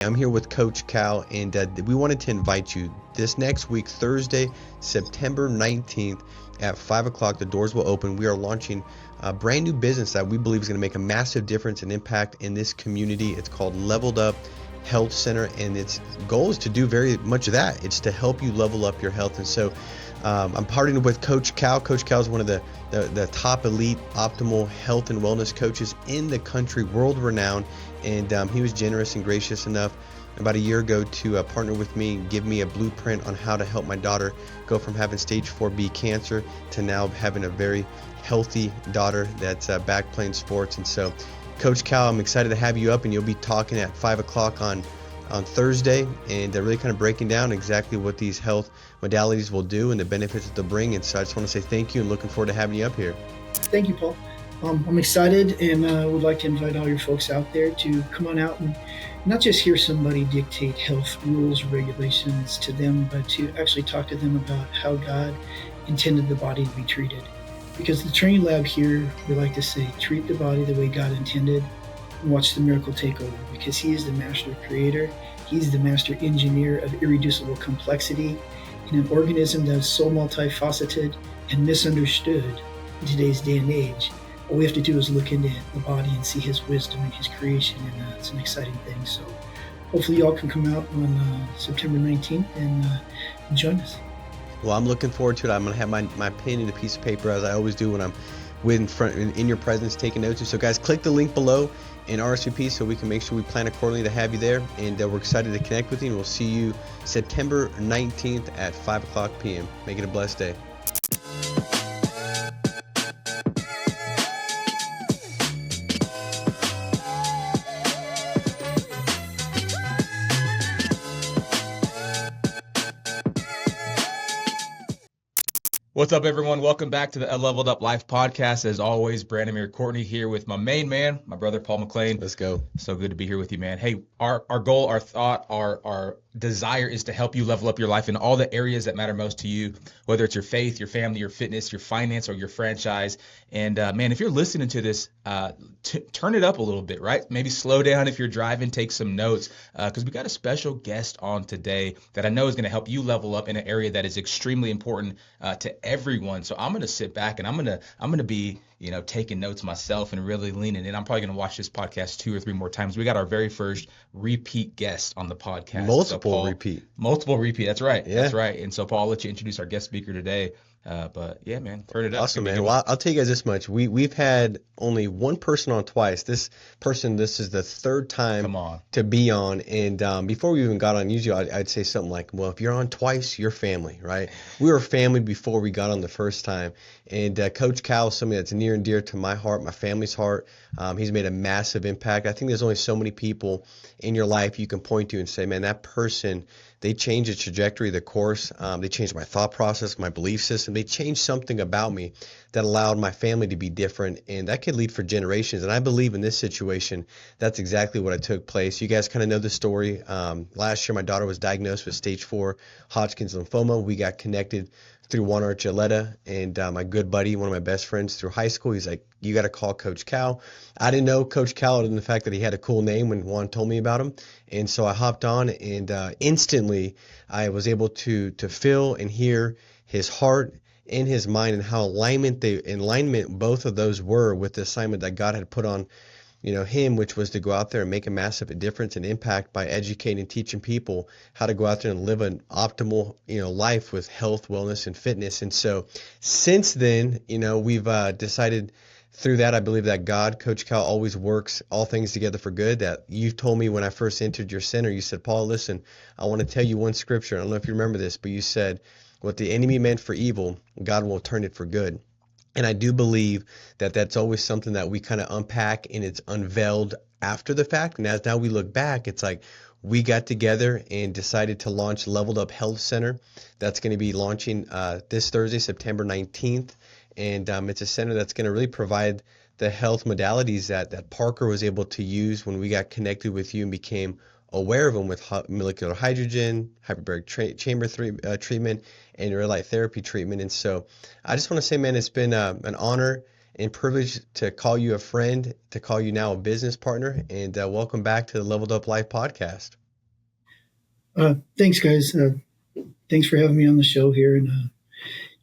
I'm here with Coach Cal, and we wanted to invite you this next week, Thursday, September 19th at 5 o'clock. The doors will open. We are launching a brand new business that we believe is going to make a massive difference and impact in this community. It's called Leveled Up Health Center, and its goal is to do very much of that. It's to help you level up your health. And so I'm partnering with Coach Cal. Coach Cal is one of the top elite optimal health and wellness coaches in the country, world renowned. And he was generous and gracious enough about a year ago to partner with me and give me a blueprint on how to help my daughter go from having stage 4B cancer to now having a very healthy daughter that's back playing sports. And so, Coach Cal, I'm excited to have you up, and you'll be talking at 5 o'clock on Thursday, and really kind of breaking down exactly what these health modalities will do and the benefits that they'll bring. And so I just want to say thank you and looking forward to having you up here. Thank you, Paul. I'm excited, and would like to invite all your folks out there to come on out and not just hear somebody dictate health rules, regulations to them, but to actually talk to them about how God intended the body to be treated. Because the training lab here, we like to say, treat the body the way God intended and watch the miracle take over, because He is the master creator. He's the master engineer of irreducible complexity in an organism that is so multifaceted and misunderstood in today's day and age. All we have to do is look into the body and see His wisdom and His creation, and it's an exciting thing. So hopefully y'all can come out on September 19th and join us. Well, I'm looking forward to it. I'm going to have my pen and a piece of paper, as I always do when I'm in your presence taking notes. And so, guys, click the link below and RSVP so we can make sure we plan accordingly to have you there. And we're excited to connect with you, and we'll see you September 19th at 5 o'clock p.m. Make it a blessed day. What's up, everyone? Welcome back to the Leveled Up Life podcast. As always, Branamier, Courtney here with my main man, my brother Paul McClain. Let's go. So good to be here with you, man. Hey, our goal, our thought, our desire is to help you level up your life in all the areas that matter most to you, whether it's your faith, your family, your fitness, your finance, or your franchise. And man, if you're listening to this, turn it up a little bit, right? Maybe slow down if you're driving, take some notes, because we got a special guest on today that I know is going to help you level up in an area that is extremely important to everyone. So I'm going to sit back and I'm going to be, taking notes myself and really leaning in. I'm probably going to watch this podcast 2 or 3 more times. We got our very first repeat guest on the podcast. Multiple repeat. That's right. Yeah. That's right. And so, Paul, I'll let you introduce our guest speaker today. But yeah, man, turn it up. Awesome, man. Well, I'll tell you guys this much. We've had only one person on twice. This is the third time to be on. And before we even got on, usually I'd say something like, well, if you're on twice, you're family, right? We were family before we got on the first time. And Coach Cal is somebody that's near and dear to my heart, my family's heart. He's made a massive impact. I think there's only so many people in your life you can point to and say, man, that person, they changed the trajectory, the course. They changed my thought process, my belief system. They changed something about me that allowed my family to be different, and that could lead for generations. And I believe in this situation, that's exactly what took place. You guys kind of know the story. Last year, my daughter was diagnosed with stage 4 Hodgkin's lymphoma. We got connected through Juan Archuleta, and my good buddy, one of my best friends through high school, he's like, you got to call Coach Cal. I didn't know Coach Cal other than the fact that he had a cool name when Juan told me about him. And so I hopped on, and instantly I was able to feel and hear his heart and his mind, and how alignment both of those were with the assignment that God had put on him, which was to go out there and make a massive difference and impact by educating and teaching people how to go out there and live an optimal, life with health, wellness, and fitness. And so since then, we've decided through that, I believe that God, Coach Cal, always works all things together for good. That you told me when I first entered your center, you said, Paul, listen, I want to tell you one scripture. I don't know if you remember this, but you said, what the enemy meant for evil, God will turn it for good. And I do believe that that's always something that we kind of unpack and it's unveiled after the fact. And as now we look back, it's like we got together and decided to launch Leveled Up Health Center. That's going to be launching this Thursday, September 19th. And it's a center that's going to really provide the health modalities that Parker was able to use when we got connected with you and became aware of them with molecular hydrogen, hyperbaric chamber treatment, and red light therapy treatment. And so I just want to say, man, it's been an honor and privilege to call you a friend, to call you now a business partner, and welcome back to the Leveled Up Life podcast. Thanks, guys. Thanks for having me on the show here. And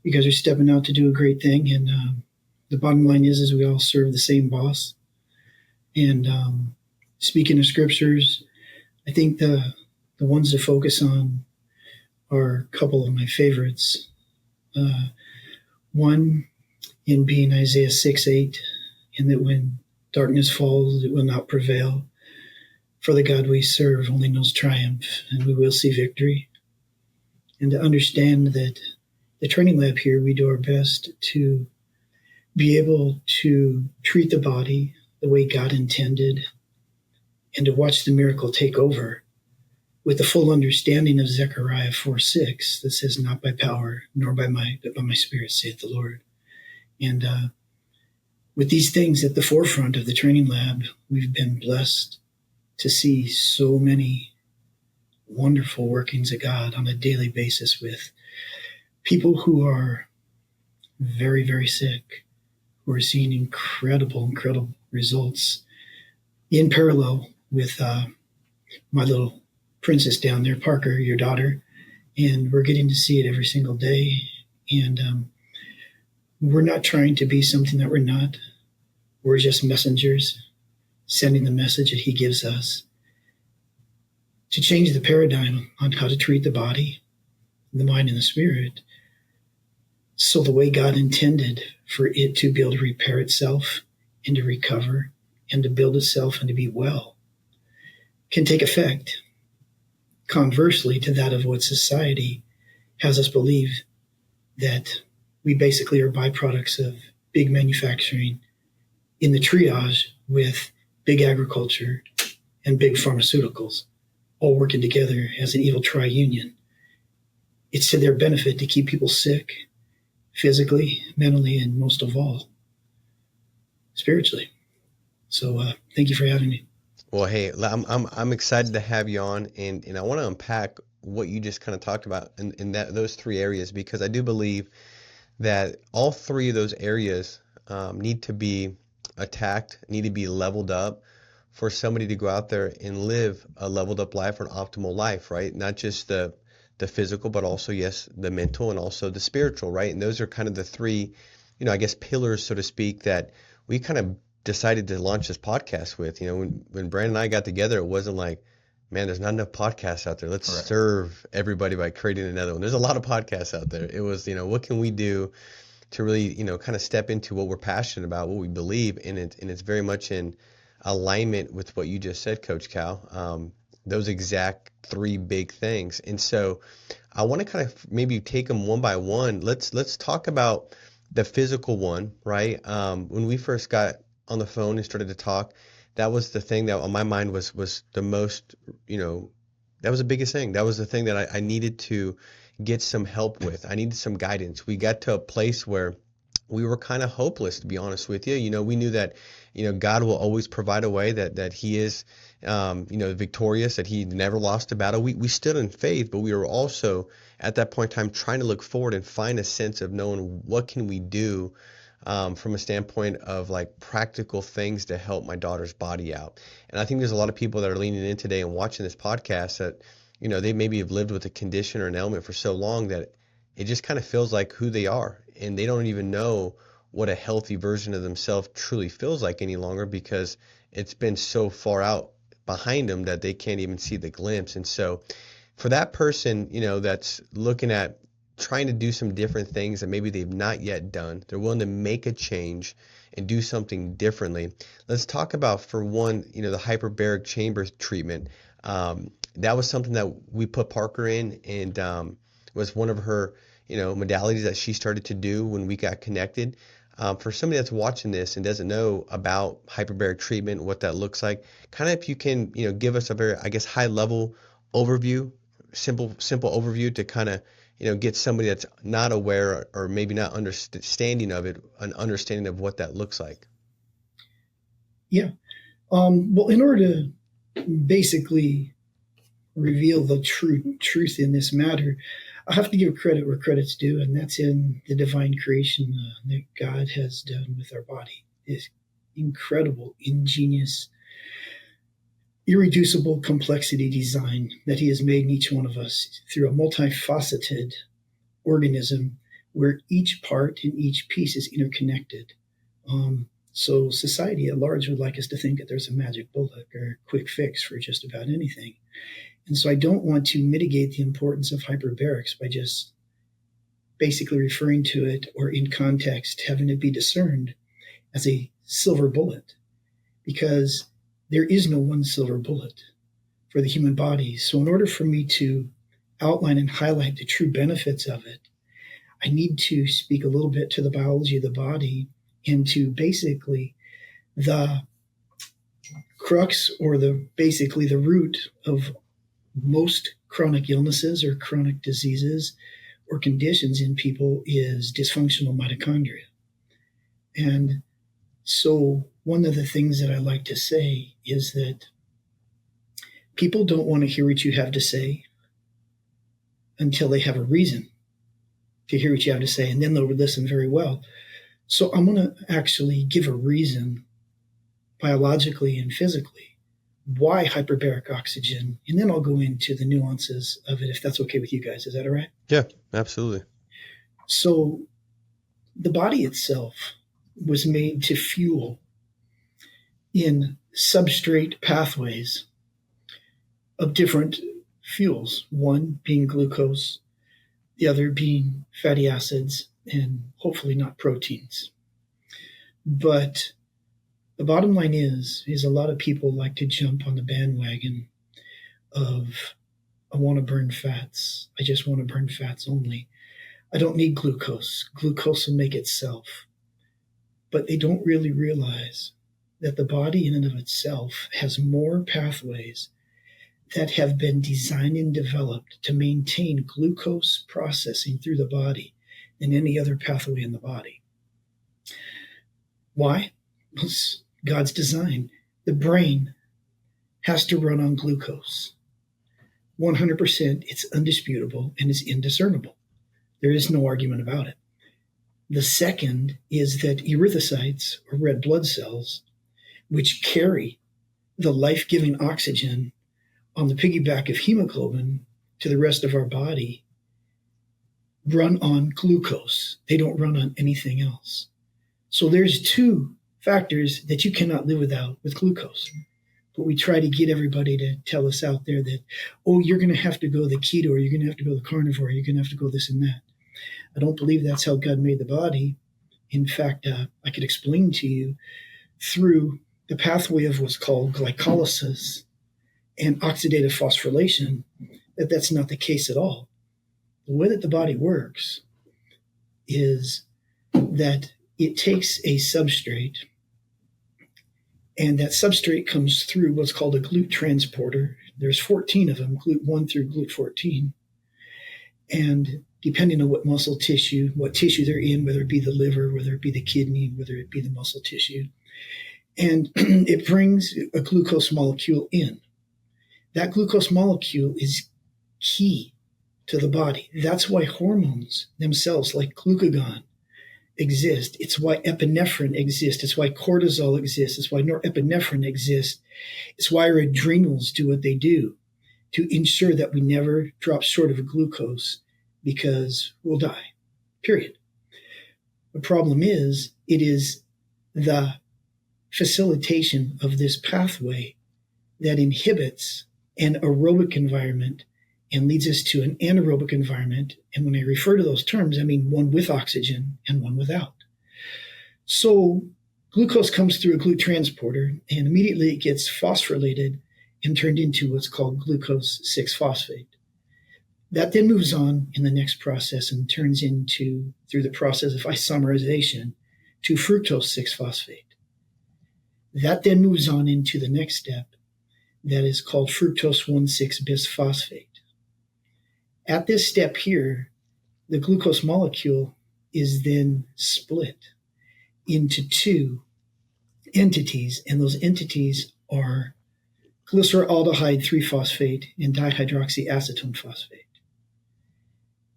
you guys are stepping out to do a great thing. And the bottom line is we all serve the same boss. And speaking of scriptures, I think the ones to focus on are a couple of my favorites. One in being Isaiah 6:8, in that when darkness falls, it will not prevail. For the God we serve only knows triumph, and we will see victory. And to understand that the training lab here, we do our best to be able to treat the body the way God intended, and to watch the miracle take over with the full understanding of Zechariah 4:6 that says, not by power, nor by might, but by my spirit, saith the Lord. And with these things at the forefront of the training lab, we've been blessed to see so many wonderful workings of God on a daily basis with people who are very, very sick, who are seeing incredible results in parallel with my little princess down there, Parker, your daughter, and we're getting to see it every single day. And we're not trying to be something that we're not. We're just messengers sending the message that he gives us to change the paradigm on how to treat the body, the mind, and the spirit, so the way God intended for it to be able to repair itself and to recover and to build itself and to be well can take effect. Conversely to that of what society has us believe, that we basically are byproducts of big manufacturing in the triage with big agriculture and big pharmaceuticals all working together as an evil tri-union. It's to their benefit to keep people sick physically, mentally, and most of all, spiritually. So thank you for having me. Well, hey, I'm excited to have you on, and I want to unpack what you just kind of talked about in those three areas, because I do believe that all three of those areas need to be attacked, need to be leveled up for somebody to go out there and live a leveled up life or an optimal life, right? Not just the physical, but also, yes, the mental and also the spiritual, right? And those are kind of the three, I guess, pillars, so to speak, that we kind of decided to launch this podcast with. When Brandon and I got together, it wasn't like, man, there's not enough podcasts out there. Let's serve everybody by creating another one. There's a lot of podcasts out there. It was, what can we do to really, kind of step into what we're passionate about, what we believe in it, and it's very much in alignment with what you just said, Coach Cal. Those exact three big things. And so I want to kind of maybe take them one by one. Let's talk about the physical one, right? When we first got on the phone and started to talk, that was the thing that on my mind was the most, that was the biggest thing. That was the thing that I needed to get some help with. I needed some guidance. We got to a place where we were kind of hopeless, to be honest with you. We knew that, God will always provide a way, that he is, victorious, that he never lost a battle. We stood in faith, but we were also at that point in time trying to look forward and find a sense of knowing what can we do from a standpoint of like practical things to help my daughter's body out. And I think there's a lot of people that are leaning in today and watching this podcast that, they maybe have lived with a condition or an ailment for so long that it just kind of feels like who they are, and they don't even know what a healthy version of themselves truly feels like any longer, because it's been so far out behind them that they can't even see the glimpse. And so for that person, that's looking at trying to do some different things that maybe they've not yet done, they're willing to make a change and do something differently. Let's talk about, for one, the hyperbaric chamber treatment. That was something that we put Parker in, and was one of her, modalities that she started to do when we got connected. For somebody that's watching this and doesn't know about hyperbaric treatment, what that looks like, kind of if you can, give us a very, I guess, high level overview, simple overview to kind of, get somebody that's not aware or maybe not understanding of it, an understanding of what that looks like. Yeah. Well, in order to basically reveal the truth in this matter, I have to give credit where credit's due, and that's in the divine creation that God has done with our body. It's incredible, ingenious, irreducible complexity design that he has made in each one of us through a multifaceted organism where each part and each piece is interconnected. So society at large would like us to think that there's a magic bullet or a quick fix for just about anything. And so I don't want to mitigate the importance of hyperbarics by just basically referring to it or in context having it be discerned as a silver bullet, because there is no one silver bullet for the human body. So in order for me to outline and highlight the true benefits of it, I need to speak a little bit to the biology of the body and to basically the crux or basically the root of most chronic illnesses or chronic diseases or conditions in people is dysfunctional mitochondria. And so one of the things that I like to say is that people don't want to hear what you have to say until they have a reason to hear what you have to say, and then they'll listen very well. So I'm going to actually give a reason biologically and physically why hyperbaric oxygen, and then I'll go into the nuances of it if that's okay with you guys. Is that all right? Yeah, absolutely. So the body itself was made to fuel in substrate pathways of different fuels, one being glucose, the other being fatty acids, and hopefully not proteins. But the bottom line is a lot of people like to jump on the bandwagon of, I want to burn fats. I just want to burn fats only. I don't need glucose. Glucose will make itself. But they don't really realize that the body in and of itself has more pathways that have been designed and developed to maintain glucose processing through the body than any other pathway in the body. Why? It's God's design. The brain has to run on glucose. 100%, it's undisputable and it's indiscernible. There is no argument about it. The second is that erythrocytes, or red blood cells, which carry the life-giving oxygen on the piggyback of hemoglobin to the rest of our body, run on glucose. They don't run on anything else. So there's two factors that you cannot live without with glucose. But we try to get everybody to tell us out there that, oh, you're going to have to go the keto, or you're going to have to go the carnivore, you're going to have to go this and that. I don't believe that's how God made the body. In fact, I could explain to you through the pathway of what's called glycolysis and oxidative phosphorylation that that's not the case at all. The way that the body works is that it takes a substrate, and that substrate comes through what's called a GLUT transporter. There's 14 of them, GLUT1 through GLUT14. And depending on what muscle tissue, what tissue they're in, whether it be the liver, whether it be the kidney, whether it be the muscle tissue, and it brings a glucose molecule in. That glucose molecule is key to the body. That's why hormones themselves, like glucagon, exist. It's why epinephrine exists. It's why cortisol exists. It's why norepinephrine exists. It's why our adrenals do what they do to ensure that we never drop short of glucose, because we'll die, period. The problem is, it is the facilitation of this pathway that inhibits an aerobic environment and leads us to an anaerobic environment. And when I refer to those terms, I mean one with oxygen and one without. So glucose comes through a GLUT transporter, and immediately it gets phosphorylated and turned into what's called glucose 6-phosphate. That then moves on in the next process and turns into, through the process of isomerization, to fructose 6-phosphate. That then moves on into the next step that is called fructose 1,6-bisphosphate. At this step here, the glucose molecule is then split into two entities, and those entities are glyceraldehyde 3-phosphate and dihydroxyacetone phosphate.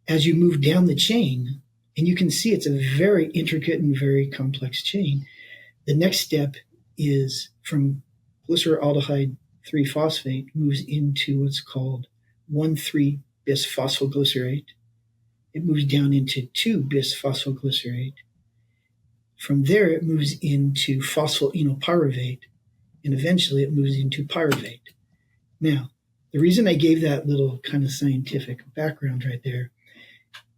As you move down the chain, and you can see it's a very intricate and very complex chain, the next step is from glyceraldehyde 3-phosphate moves into what's called 1,3-bisphosphoglycerate. It moves down into 2-bisphosphoglycerate. From there, it moves into phosphoenolpyruvate, and eventually it moves into pyruvate. Now, the reason I gave that little kind of scientific background right there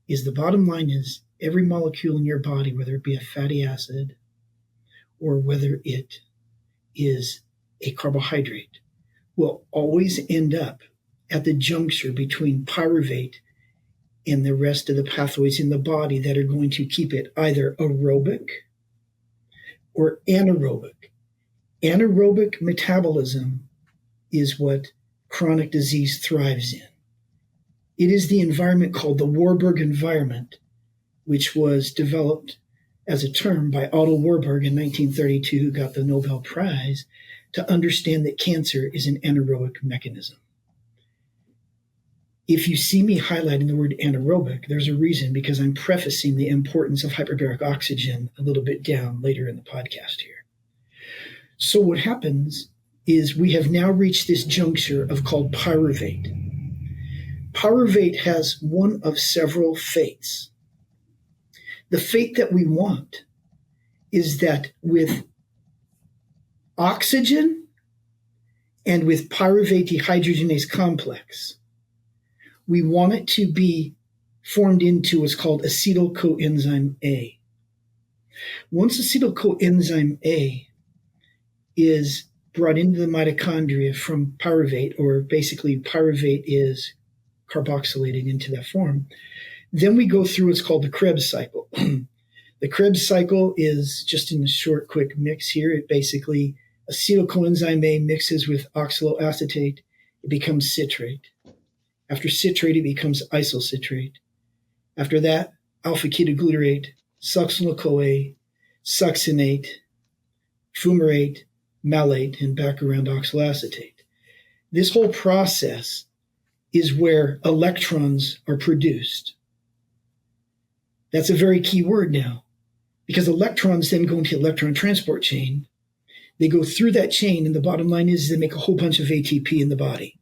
is the bottom line is every molecule in your body, whether it be a fatty acid or whether it is a carbohydrate, will always end up at the juncture between pyruvate and the rest of the pathways in the body that are going to keep it either aerobic or anaerobic. Anaerobic metabolism is what chronic disease thrives in. It is the environment called the Warburg environment, which was developed as a term by Otto Warburg in 1932, who got the Nobel Prize, to understand that cancer is an anaerobic mechanism. If you see me highlighting the word anaerobic, there's a reason, because I'm prefacing the importance of hyperbaric oxygen a little bit down later in the podcast here. So what happens is we have now reached this juncture of called pyruvate. Pyruvate has one of several fates. The fate that we want is that with oxygen and with pyruvate dehydrogenase complex, we want it to be formed into what's called acetyl coenzyme A. Once acetyl coenzyme A is brought into the mitochondria from pyruvate, or basically pyruvate is carboxylated into that form, then we go through what's called the Krebs cycle. The Krebs cycle is, just in a short, quick mix here, it basically, acetyl coenzyme A mixes with oxaloacetate, it becomes citrate. After citrate, it becomes isocitrate. After that, alpha-ketoglutarate, succinyl-CoA, succinate, fumarate, malate, and back around oxaloacetate. This whole process is where electrons are produced. That's a very key word now, because electrons then go into the electron transport chain. They go through that chain, and the bottom line is they make a whole bunch of ATP in the body.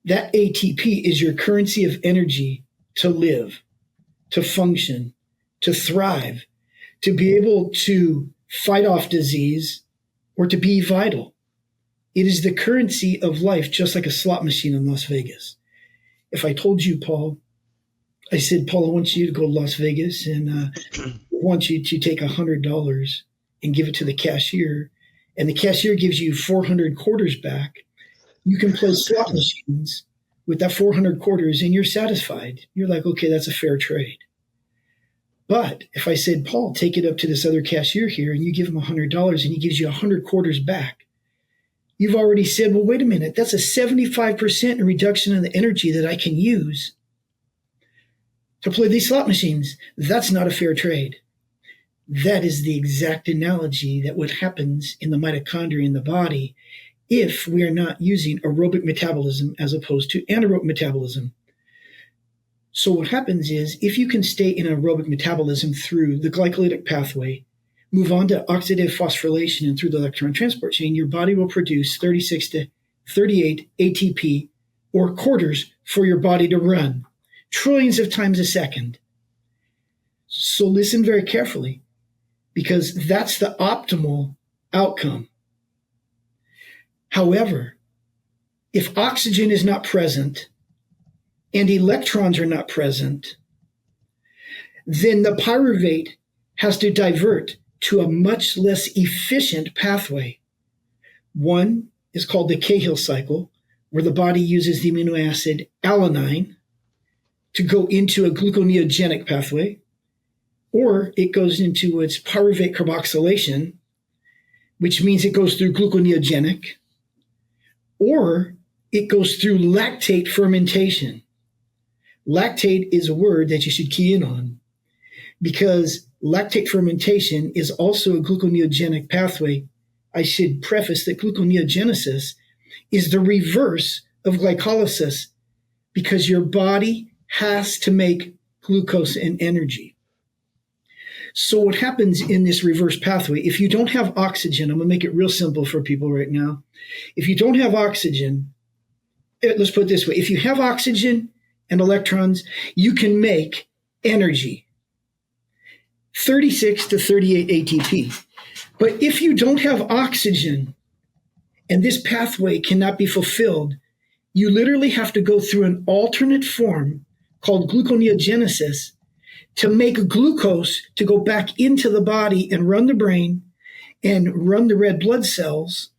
That ATP is your currency of energy to live, to function, to thrive, to be able to fight off disease, or to be vital. It is the currency of life, just like a slot machine in Las Vegas. If I told you, Paul, I said, Paul, I want you to go to Las Vegas and I want you to take $100 and give it to the cashier, and the cashier gives you 400 quarters back, you can play slot machines with that 400 quarters and you're satisfied. You're like, okay, that's a fair trade. But if I said, Paul, take it up to this other cashier here and you give him $100 and he gives you 100 quarters back, you've already said, well, wait a minute, that's a 75% reduction in the energy that I can use to play these slot machines. That's not a fair trade. That is the exact analogy that what happens in the mitochondria in the body if we are not using aerobic metabolism as opposed to anaerobic metabolism. So what happens is if you can stay in aerobic metabolism through the glycolytic pathway, move on to oxidative phosphorylation and through the electron transport chain, your body will produce 36 to 38 ATP, or quarters, for your body to run, trillions of times a second. So listen very carefully, because that's the optimal outcome. However, if oxygen is not present and electrons are not present, then the pyruvate has to divert to a much less efficient pathway. One is called the Cahill cycle, where the body uses the amino acid alanine to go into a gluconeogenic pathway, or it goes into its pyruvate carboxylation, which means it goes through gluconeogenic, or it goes through lactate fermentation. Lactate is a word that you should key in on, because lactate fermentation is also a gluconeogenic pathway. I should preface that gluconeogenesis is the reverse of glycolysis, because your body has to make glucose and energy. So what happens in this reverse pathway, if you don't have oxygen, I'm going to make it real simple for people right now. If you don't have oxygen, let's put it this way. If you have oxygen and electrons, you can make energy, 36 to 38 ATP. But if you don't have oxygen and this pathway cannot be fulfilled, you literally have to go through an alternate form called gluconeogenesis to make glucose to go back into the body and run the brain and run the red blood cells.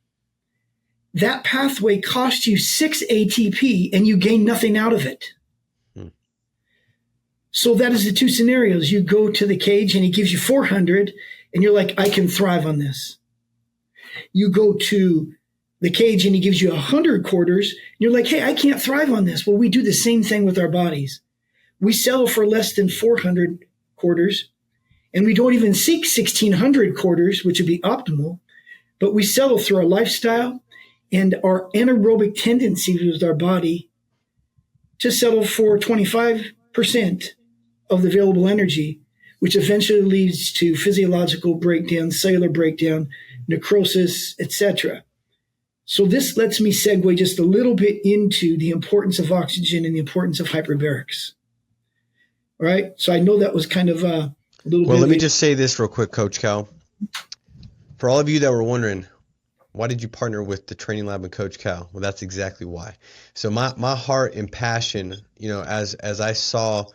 That pathway costs you 6 ATP and you gain nothing out of it. So that is the two scenarios. You go to the cage and he gives you 400 and you're like, I can thrive on this. You go to the cage and he gives you 100 quarters and you're like, hey, I can't thrive on this. Well, we do the same thing with our bodies. We settle for less than 400 quarters and we don't even seek 1,600 quarters, which would be optimal, but we settle through our lifestyle and our anaerobic tendencies with our body to settle for 25% of the available energy, which eventually leads to physiological breakdown, cellular breakdown, necrosis, etc. So this lets me segue just a little bit into the importance of oxygen and the importance of hyperbarics. All right. So I know that was kind of a little bit. Well, let me just say this real quick, Coach Cal. For all of you that were wondering, why did you partner with the training lab and Coach Cal? Well, that's exactly why. So my heart and passion, as I saw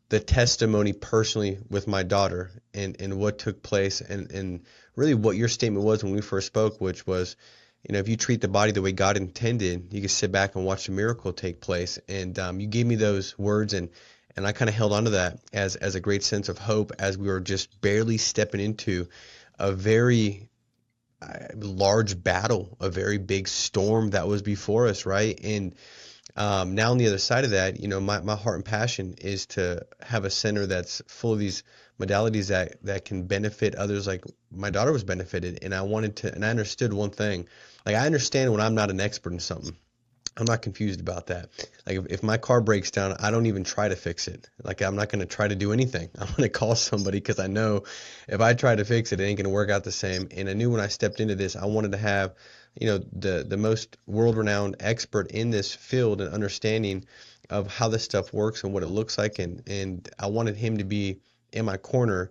the testimony personally with my daughter and what took place and really what your statement was when we first spoke, which was, if you treat the body the way God intended, you can sit back and watch a miracle take place. And you gave me those words and I kind of held on to that as a great sense of hope as we were just barely stepping into a very large battle, a very big storm that was before us, right? And now on the other side of that, my heart and passion is to have a center that's full of these modalities that can benefit others like my daughter was benefited. And I wanted to, and I understood one thing. Like, I understand when I'm not an expert in something. I'm not confused about that. Like, if my car breaks down, I don't even try to fix it. Like, I'm not going to try to do anything. I'm going to call somebody because I know if I try to fix it, it ain't going to work out the same. And I knew when I stepped into this, I wanted to have, the most world-renowned expert in this field and understanding of how this stuff works and what it looks like. And I wanted him to be in my corner,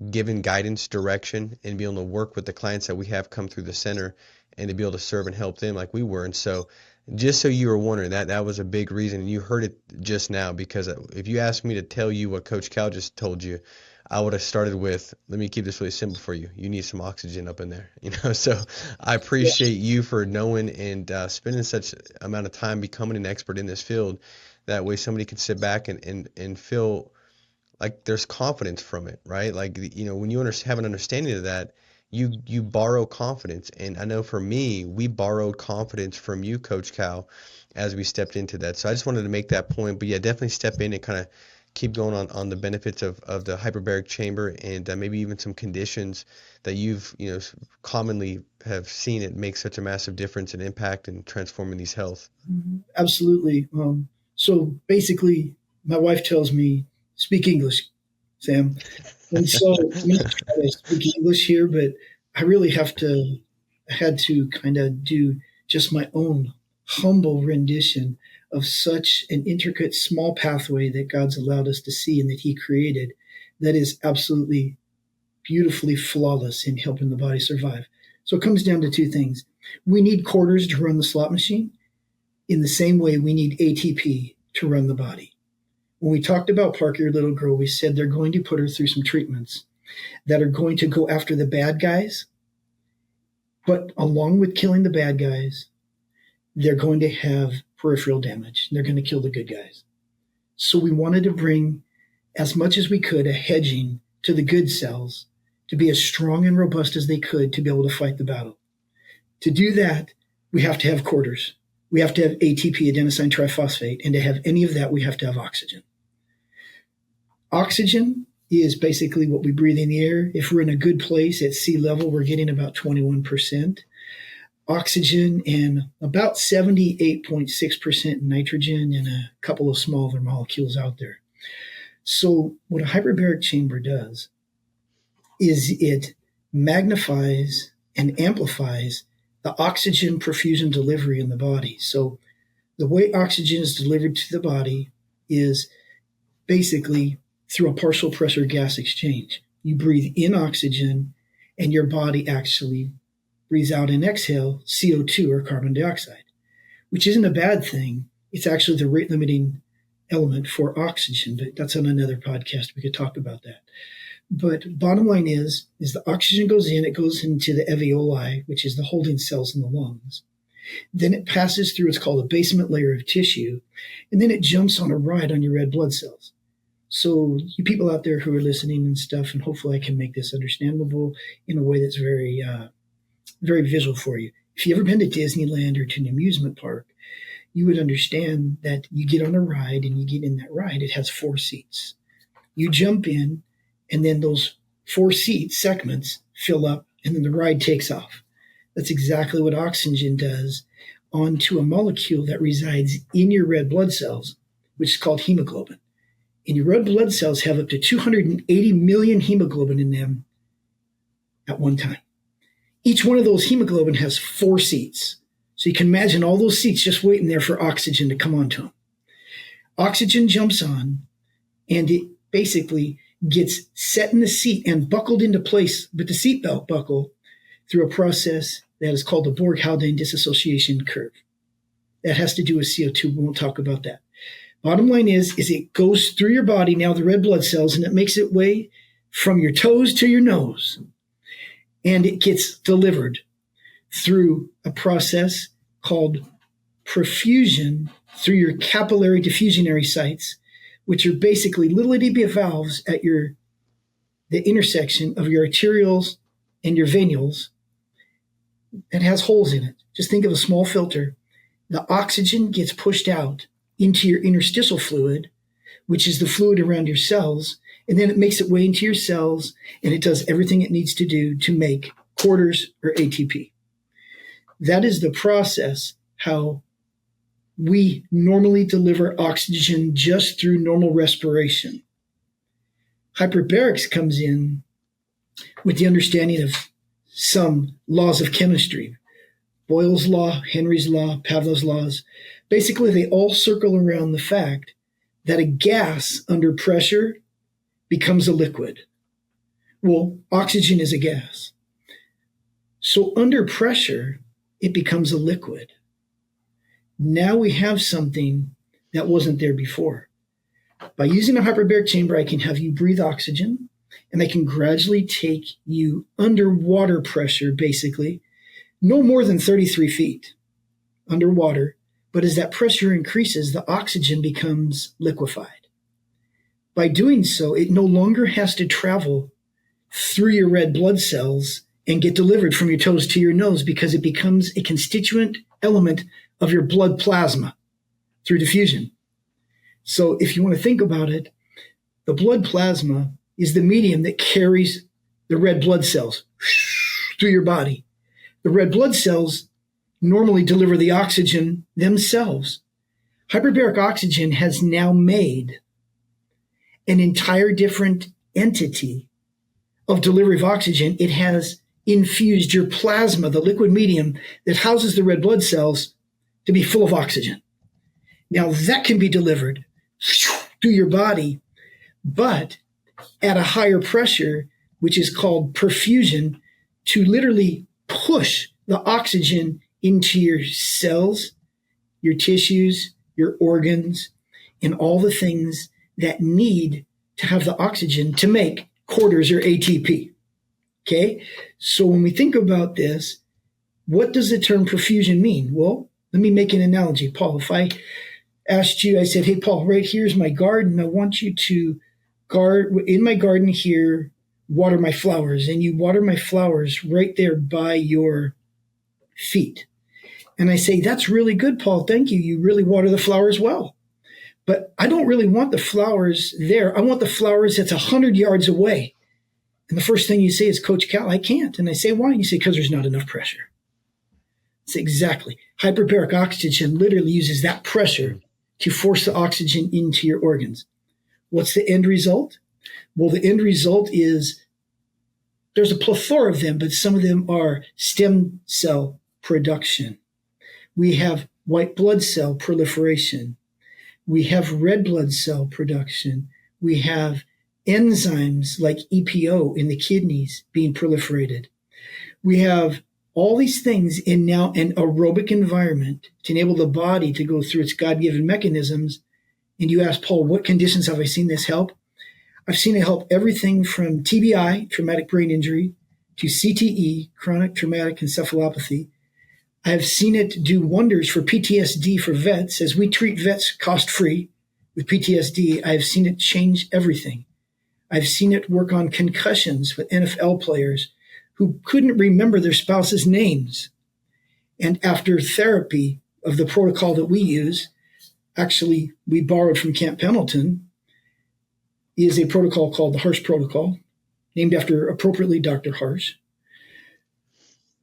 giving guidance, direction, and be able to work with the clients that we have come through the center and to be able to serve and help them like we were. And so just so you were wondering, that was a big reason. And you heard it just now, because if you asked me to tell you what Coach Cal just told you, I would have started with, let me keep this really simple for you. You need some oxygen up in there, So I appreciate you for knowing and spending such amount of time becoming an expert in this field. That way somebody can sit back and feel like there's confidence from it, right? Like, when you have an understanding of that, you borrow confidence. And I know for me, we borrowed confidence from you, Coach Cal, as we stepped into that. So I just wanted to make that point. But yeah, definitely step in and kind of keep going on the benefits of the hyperbaric chamber and maybe even some conditions that you've, commonly have seen it make such a massive difference and impact in transforming these health. Absolutely. So basically, my wife tells me, speak English, Sam. And so I'm going to try to speak English here, but I really had to kind of do just my own humble rendition of such an intricate small pathway that God's allowed us to see and that he created that is absolutely beautifully flawless in helping the body survive. So it comes down to two things. We need quarters to run the slot machine. In the same way, we need ATP to run the body. When we talked about Parker, your little girl, we said they're going to put her through some treatments that are going to go after the bad guys. But along with killing the bad guys, they're going to have peripheral damage. They're going to kill the good guys. So we wanted to bring as much as we could a hedging to the good cells to be as strong and robust as they could to be able to fight the battle. To do that, we have to have quarters. We have to have ATP, adenosine triphosphate, and to have any of that, we have to have oxygen. Oxygen is basically what we breathe in the air. If we're in a good place at sea level, we're getting about 21% oxygen and about 78.6% nitrogen and a couple of small other molecules out there. So what a hyperbaric chamber does is it magnifies and amplifies the oxygen perfusion delivery in the body. So the way oxygen is delivered to the body is basically through a partial pressure gas exchange. You breathe in oxygen, and your body actually breathes out and exhale CO2 or carbon dioxide, which isn't a bad thing. It's actually the rate limiting element for oxygen, but that's on another podcast. We could talk about that. But bottom line is the oxygen goes in, it goes into the alveoli, which is the holding cells in the lungs. Then it passes through what's called a basement layer of tissue, and then it jumps on a ride on your red blood cells. So you people out there who are listening and stuff, and hopefully I can make this understandable in a way that's very, very visual for you. If you've ever been to Disneyland or to an amusement park, you would understand that you get on a ride, and you get in that ride. It has 4 seats. You jump in, and then those 4 seat segments fill up, and then the ride takes off. That's exactly what oxygen does onto a molecule that resides in your red blood cells, which is called hemoglobin. And your red blood cells have up to 280 million hemoglobin in them at one time. Each one of those hemoglobin has 4 seats. So you can imagine all those seats just waiting there for oxygen to come onto them. Oxygen jumps on, and it basically gets set in the seat and buckled into place with the seatbelt buckle through a process that is called the Borg-Haldane dissociation curve. That has to do with CO2. We won't talk about that. Bottom line is it goes through your body, now the red blood cells, and it makes its way from your toes to your nose. And it gets delivered through a process called perfusion through your capillary diffusionary sites, which are basically little itty valves at the intersection of your arterioles and your venules. It has holes in it. Just think of a small filter. The oxygen gets pushed out into your interstitial fluid, which is the fluid around your cells, and then it makes its way into your cells, and it does everything it needs to do to make quarters or ATP. That is the process how we normally deliver oxygen just through normal respiration. Hyperbarics comes in with the understanding of some laws of chemistry. Boyle's law, Henry's law, Pavlov's laws. Basically, they all circle around the fact that a gas under pressure becomes a liquid. Well, oxygen is a gas. So under pressure, it becomes a liquid. Now we have something that wasn't there before. By using a hyperbaric chamber, I can have you breathe oxygen, and I can gradually take you underwater pressure, basically, no more than 33 feet underwater. But as that pressure increases, the oxygen becomes liquefied. By doing so, it no longer has to travel through your red blood cells and get delivered from your toes to your nose, because it becomes a constituent element of your blood plasma through diffusion. So if you want to think about it, the blood plasma is the medium that carries the red blood cells through your body. The red blood cells normally deliver the oxygen themselves. Hyperbaric oxygen has now made an entire different entity of delivery of oxygen. It has infused your plasma, the liquid medium that houses the red blood cells, to be full of oxygen. Now that can be delivered through your body, but at a higher pressure, which is called perfusion, to literally push the oxygen into your cells, your tissues, your organs, and all the things that need to have the oxygen to make quarters or ATP. Okay? So when we think about this, what does the term perfusion mean? Well, let me make an analogy. Paul, if I asked you, I said, hey, Paul, right here's my garden. I want you to in my garden here, water my flowers. And you water my flowers right there by your feet. And I say, that's really good, Paul. Thank you. You really water the flowers well. But I don't really want the flowers there. I want the flowers that's 100 yards away. And the first thing you say is, Coach Cal, I can't. And I say, why? And you say, because there's not enough pressure. It's exactly. Hyperbaric oxygen literally uses that pressure to force the oxygen into your organs. What's the end result? Well, the end result is there's a plethora of them, but some of them are stem cell production. We have white blood cell proliferation. We have red blood cell production. We have enzymes like EPO in the kidneys being proliferated. We have all these things in now an aerobic environment to enable the body to go through its God-given mechanisms. And you ask, Paul, what conditions have I seen this help? I've seen it help everything from TBI, traumatic brain injury, to CTE, chronic traumatic encephalopathy. I have seen it do wonders for PTSD for vets. As we treat vets cost-free with PTSD, I have seen it change everything. I've seen it work on concussions with NFL players who couldn't remember their spouse's names. And after therapy of the protocol that we use, actually we borrowed from Camp Pendleton, is a protocol called the Harsh Protocol, named after appropriately Dr. Harsh,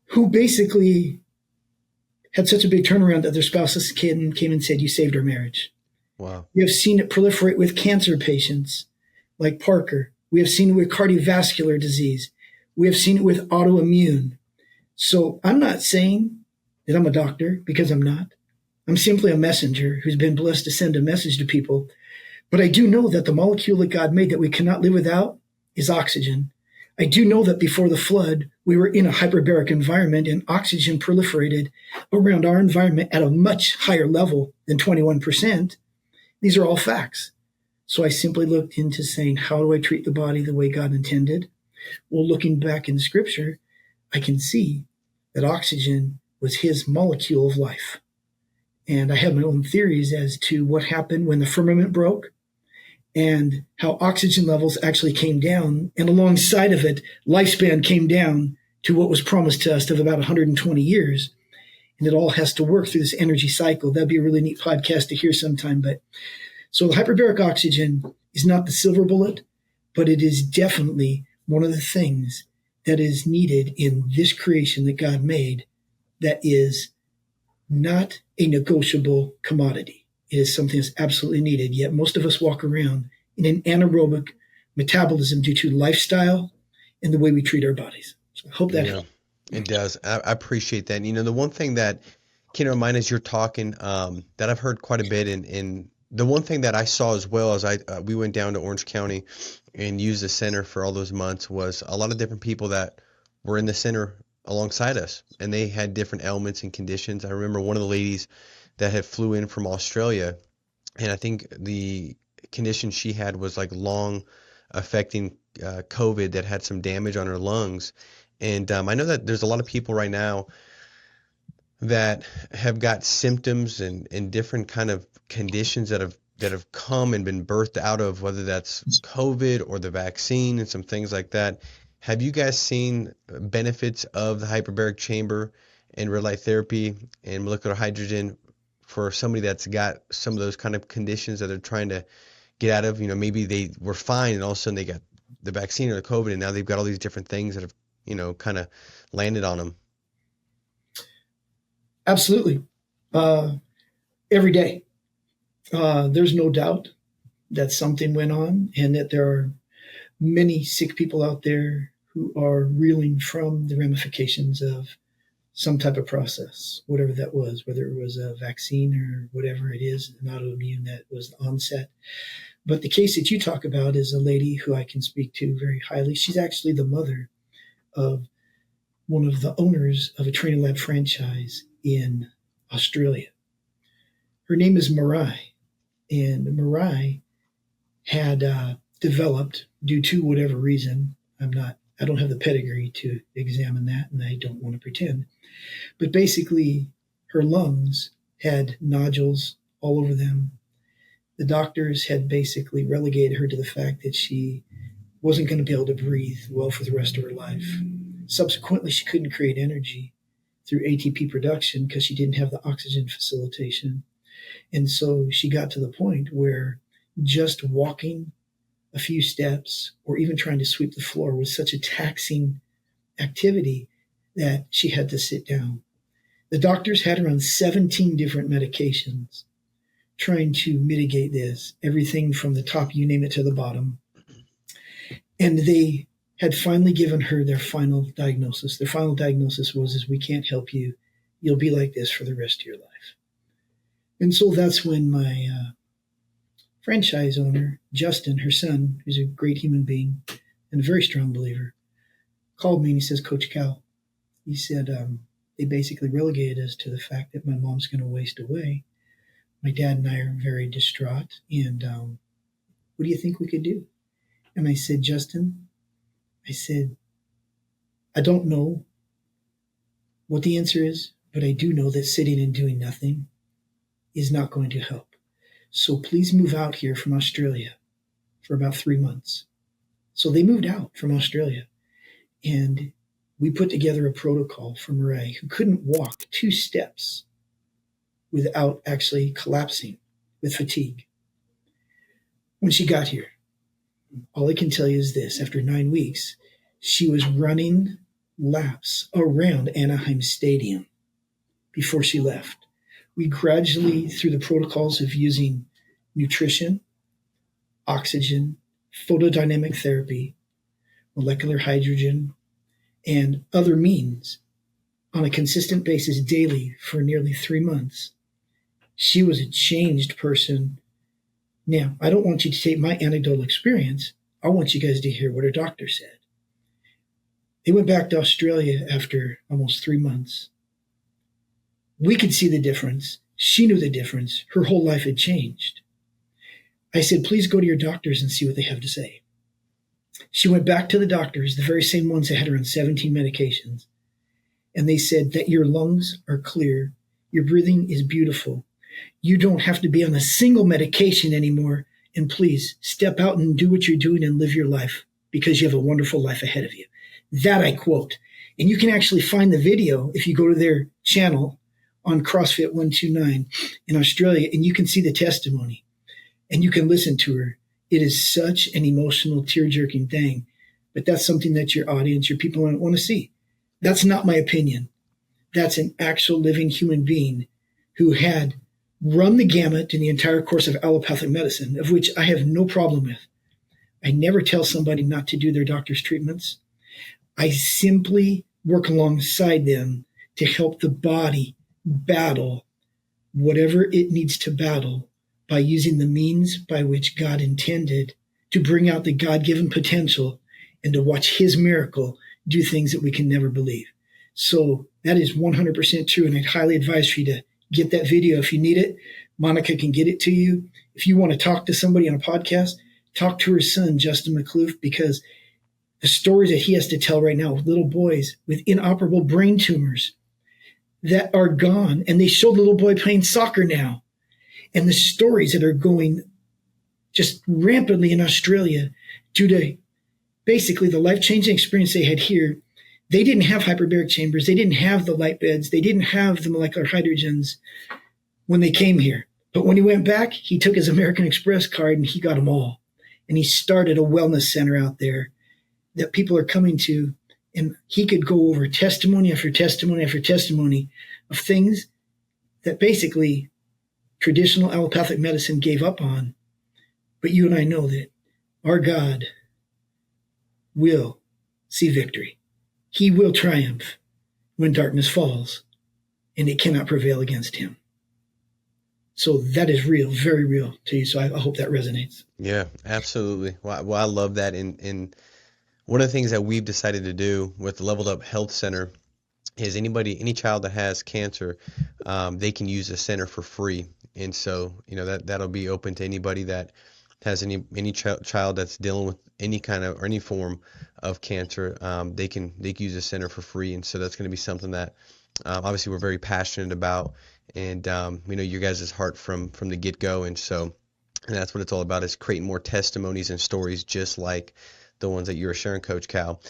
who basically had such a big turnaround that their spouses came and said, you saved our marriage. Wow. We have seen it proliferate with cancer patients like Parker. We have seen it with cardiovascular disease. We have seen it with autoimmune. So I'm not saying that I'm a doctor, because I'm not. I'm simply a messenger who's been blessed to send a message to people. But I do know that the molecule that God made that we cannot live without is oxygen. I do know that before the flood, we were in a hyperbaric environment and oxygen proliferated around our environment at a much higher level than 21%. These are all facts. So I simply looked into saying, how do I treat the body the way God intended? Well, looking back in Scripture, I can see that oxygen was his molecule of life. And I have my own theories as to what happened when the firmament broke and how oxygen levels actually came down. And alongside of it, lifespan came down to what was promised to us of about 120 years. And it all has to work through this energy cycle. That'd be a really neat podcast to hear sometime. But so the hyperbaric oxygen is not the silver bullet, but it is definitely one of the things that is needed in this creation that God made that is not a negotiable commodity. It is something that's absolutely needed. Yet most of us walk around in an anaerobic metabolism due to lifestyle and the way we treat our bodies. So I hope that helps. It does. I appreciate that. You know, the one thing that came to mind as you're talking that I've heard quite a bit, and the one thing that I saw as well as we went down to Orange County and used the center for all those months was a lot of different people that were in the center alongside us, and they had different ailments and conditions. I remember one of the ladies that had flew in from Australia, and I think the condition she had was like long affecting COVID that had some damage on her lungs. And I know that there's a lot of people right now that have got symptoms and different kind of conditions that have come and been birthed out of, whether that's COVID or the vaccine and some things like that. Have you guys seen benefits of the hyperbaric chamber and red light therapy and molecular hydrogen for somebody that's got some of those kind of conditions that they're trying to get out of? You know, maybe they were fine and all of a sudden they got the vaccine or the COVID, and now they've got all these different things that have, you know, kind of landed on them. Absolutely. Every day. There's no doubt that something went on and that there are many sick people out there who are reeling from the ramifications of some type of process, whatever that was, whether it was a vaccine or whatever it is, an autoimmune that was the onset. But the case that you talk about is a lady who I can speak to very highly. She's actually the mother of one of the owners of a training lab franchise in Australia. Her name is Marai, and Marai had developed, due to whatever reason, I don't have the pedigree to examine that, and I don't want to pretend, but basically her lungs had nodules all over them. The doctors had basically relegated her to the fact that she wasn't going to be able to breathe well for the rest of her life. Subsequently, she couldn't create energy through ATP production because she didn't have the oxygen facilitation. And so she got to the point where just walking a few steps or even trying to sweep the floor was such a taxing activity that she had to sit down. The doctors had her on 17 different medications, trying to mitigate this, everything from the top, you name it, to the bottom. And they had finally given her their final diagnosis. Their final diagnosis was, is we can't help you. You'll be like this for the rest of your life. And so that's when my franchise owner, Justin, her son, who's a great human being and a very strong believer, called me and he says, Coach Cal, he said, they basically relegated us to the fact that my mom's going to waste away. My dad and I are very distraught. And what do you think we could do? And I said, Justin, I said, I don't know what the answer is, but I do know that sitting and doing nothing is not going to help. So please move out here from Australia for about 3 months. So they moved out from Australia. And we put together a protocol for Murray, who couldn't walk 2 steps without actually collapsing with fatigue. When she got here, all I can tell you is this: after 9 weeks, she was running laps around Anaheim Stadium before she left. We gradually, through the protocols of using nutrition, oxygen, photodynamic therapy, molecular hydrogen, and other means, on a consistent basis daily for nearly 3 months, she was a changed person. Now, I don't want you to take my anecdotal experience. I want you guys to hear what her doctor said. They went back to Australia after almost 3 months. We could see the difference. She knew the difference. Her whole life had changed. I said, please go to your doctors and see what they have to say. She went back to the doctors, the very same ones that had her on 17 medications, and they said that your lungs are clear, your breathing is beautiful, you don't have to be on a single medication anymore, and please step out and do what you're doing and live your life because you have a wonderful life ahead of you. That I quote. And you can actually find the video if you go to their channel on CrossFit 129 in Australia, and you can see the testimony and you can listen to her. It is such an emotional, tear-jerking thing, but that's something that your audience, your people want to see. That's not my opinion. That's an actual living human being who had run the gamut in the entire course of allopathic medicine, of which I have no problem with. I never tell somebody not to do their doctor's treatments. I simply work alongside them to help the body battle whatever it needs to battle by using the means by which God intended to bring out the God-given potential and to watch his miracle do things that we can never believe. So that is 100% true, and I'd highly advise for you to get that video if you need it. Monica can get it to you. If you want to talk to somebody on a podcast, talk to her son, Justin McCloof, because the stories that he has to tell right now with little boys with inoperable brain tumors that are gone, and they show the little boy playing soccer now, and the stories that are going just rampantly in Australia due to basically the life-changing experience they had here. They didn't have hyperbaric chambers. They didn't have the light beds. They didn't have the molecular hydrogens when they came here. But when he went back, he took his American Express card and he got them all. And he started a wellness center out there that people are coming to. And he could go over testimony after testimony after testimony of things that basically traditional allopathic medicine gave up on. But you and I know that our God will see victory. He will triumph when darkness falls, and it cannot prevail against him. So that is real, very real to you. So I hope that resonates. Yeah, absolutely. Well, I love that. And one of the things that we've decided to do with the Leveled Up Health Center is any child that has cancer, they can use the center for free. And so, that'll be open to anybody that has any child that's dealing with any kind of or any form of cancer. They can use the center for free. And so that's going to be something that obviously we're very passionate about, and we know your guys' heart from the get-go. And that's what it's all about, is creating more testimonies and stories just like the ones that you were sharing, Coach Cal.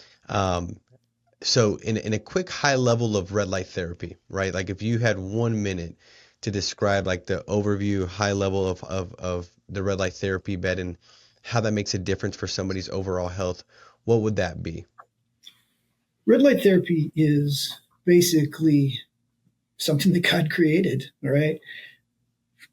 So in a quick high level of red light therapy, right? Like if you had 1 minute to describe like the overview high level of the red light therapy bed and how that makes a difference for somebody's overall health, what would that be? Red light therapy is basically something that God created, all right?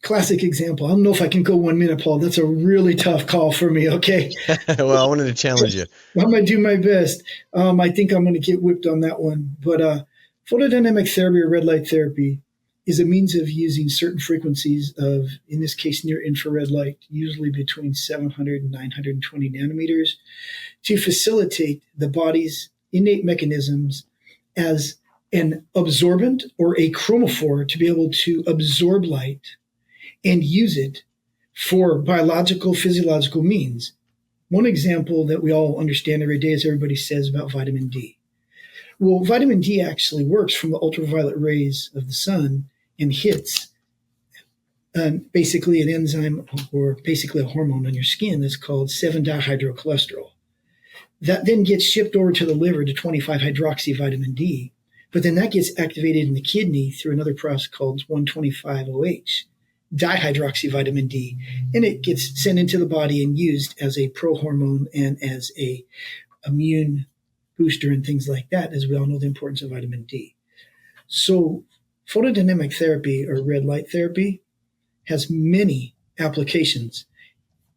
classic example. I don't know if I can go 1 minute, Paul. That's a really tough call for me. Okay. Well, I wanted to challenge you. I'm going to do my best. I think I'm going to get whipped on that one. But photodynamic therapy or red light therapy is a means of using certain frequencies of, in this case, near infrared light, usually between 700 and 920 nanometers, to facilitate the body's innate mechanisms as an absorbent or a chromophore to be able to absorb light and use it for biological, physiological means. One example that we all understand every day is everybody says about vitamin D. Well, vitamin D actually works from the ultraviolet rays of the sun and hits basically an enzyme or basically a hormone on your skin that's called 7-dihydrocholesterol. That then gets shipped over to the liver to 25-hydroxy vitamin D, but then that gets activated in the kidney through another process called 125-OH, dihydroxy vitamin D, and it gets sent into the body and used as a prohormone and as a immune booster and things like that, as we all know the importance of vitamin D. So photodynamic therapy or red light therapy has many applications.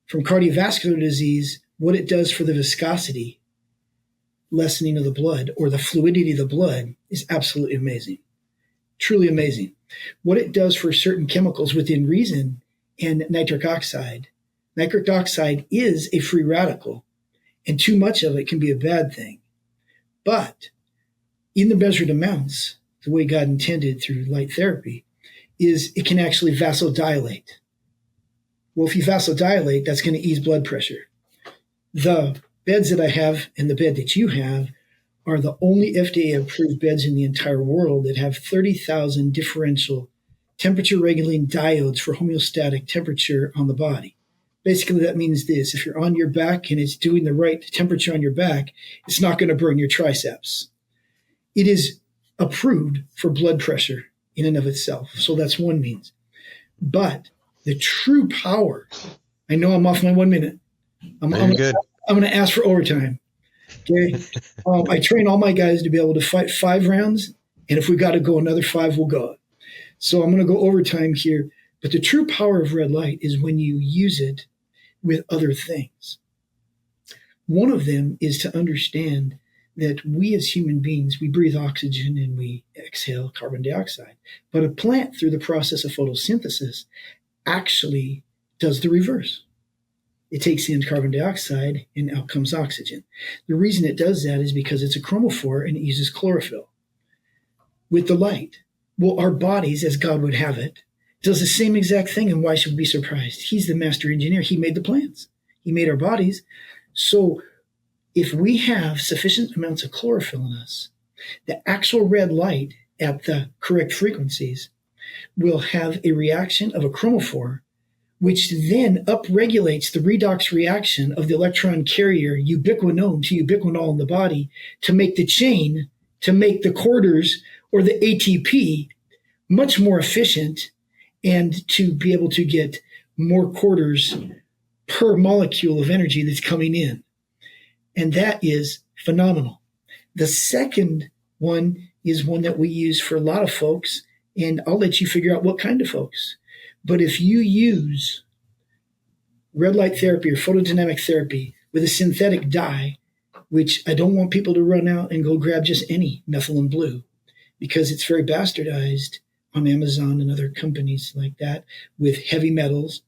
From cardiovascular disease, what it does for the viscosity, lessening of the blood, or the fluidity of the blood is absolutely amazing. Truly amazing. What it does for certain chemicals within reason and nitric oxide. Nitric oxide is a free radical, and too much of it can be a bad thing. But in the measured amounts, the way God intended through light therapy, is it can actually vasodilate. Well, if you vasodilate, that's going to ease blood pressure. The beds that I have and the bed that you have are the only FDA-approved beds in the entire world that have 30,000 differential temperature-regulating diodes for homeostatic temperature on the body. Basically, that means this. If you're on your back and it's doing the right temperature on your back, it's not going to burn your triceps. It is approved for blood pressure in and of itself. So that's one means. But the true power, I know I'm off my 1 minute. I'm going to ask for overtime. Okay. I train all my guys to be able to fight 5 rounds. And if we got to go another 5, we'll go. So I'm going to go overtime here. But the true power of red light is when you use it with other things. One of them is to understand that we as human beings, we breathe oxygen and we exhale carbon dioxide. But a plant, through the process of photosynthesis, actually does the reverse. It takes in carbon dioxide and out comes oxygen. The reason it does that is because it's a chromophore and it uses chlorophyll. With the light, well, our bodies, as God would have it, does the same exact thing, and why should we be surprised? He's the master engineer. He made the plants. He made our bodies. So if we have sufficient amounts of chlorophyll in us, the actual red light at the correct frequencies will have a reaction of a chromophore, which then upregulates the redox reaction of the electron carrier ubiquinone to ubiquinol in the body to make the chain, to make the quarters or the ATP much more efficient and to be able to get more quarters per molecule of energy that's coming in. And that is phenomenal. The second one is one that we use for a lot of folks, and I'll let you figure out what kind of folks. But if you use red light therapy or photodynamic therapy with a synthetic dye, which I don't want people to run out and go grab just any methylene blue, because it's very bastardized on Amazon and other companies like that with heavy metals.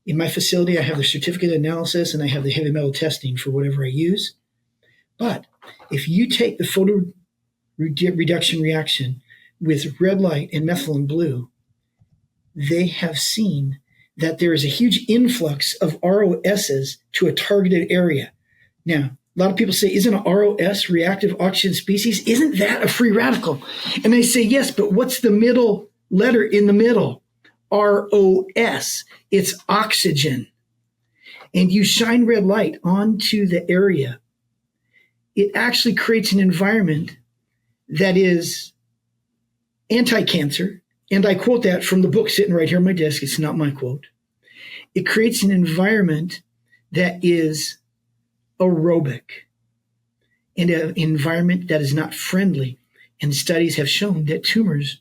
In my facility, I have the certificate analysis and I have the heavy metal testing for whatever I use. But if you take the photo reduction reaction with red light and methylene blue, they have seen that there is a huge influx of ROSs to a targeted area. Now, a lot of people say, isn't an ROS, reactive oxygen species, isn't that a free radical? And I say, yes, but what's the middle letter in the middle? ROS. It's oxygen. And you shine red light onto the area. It actually creates an environment that is anti-cancer. And I quote that from the book sitting right here on my desk. It's not my quote. It creates an environment that is aerobic and an environment that is not friendly. And studies have shown that tumors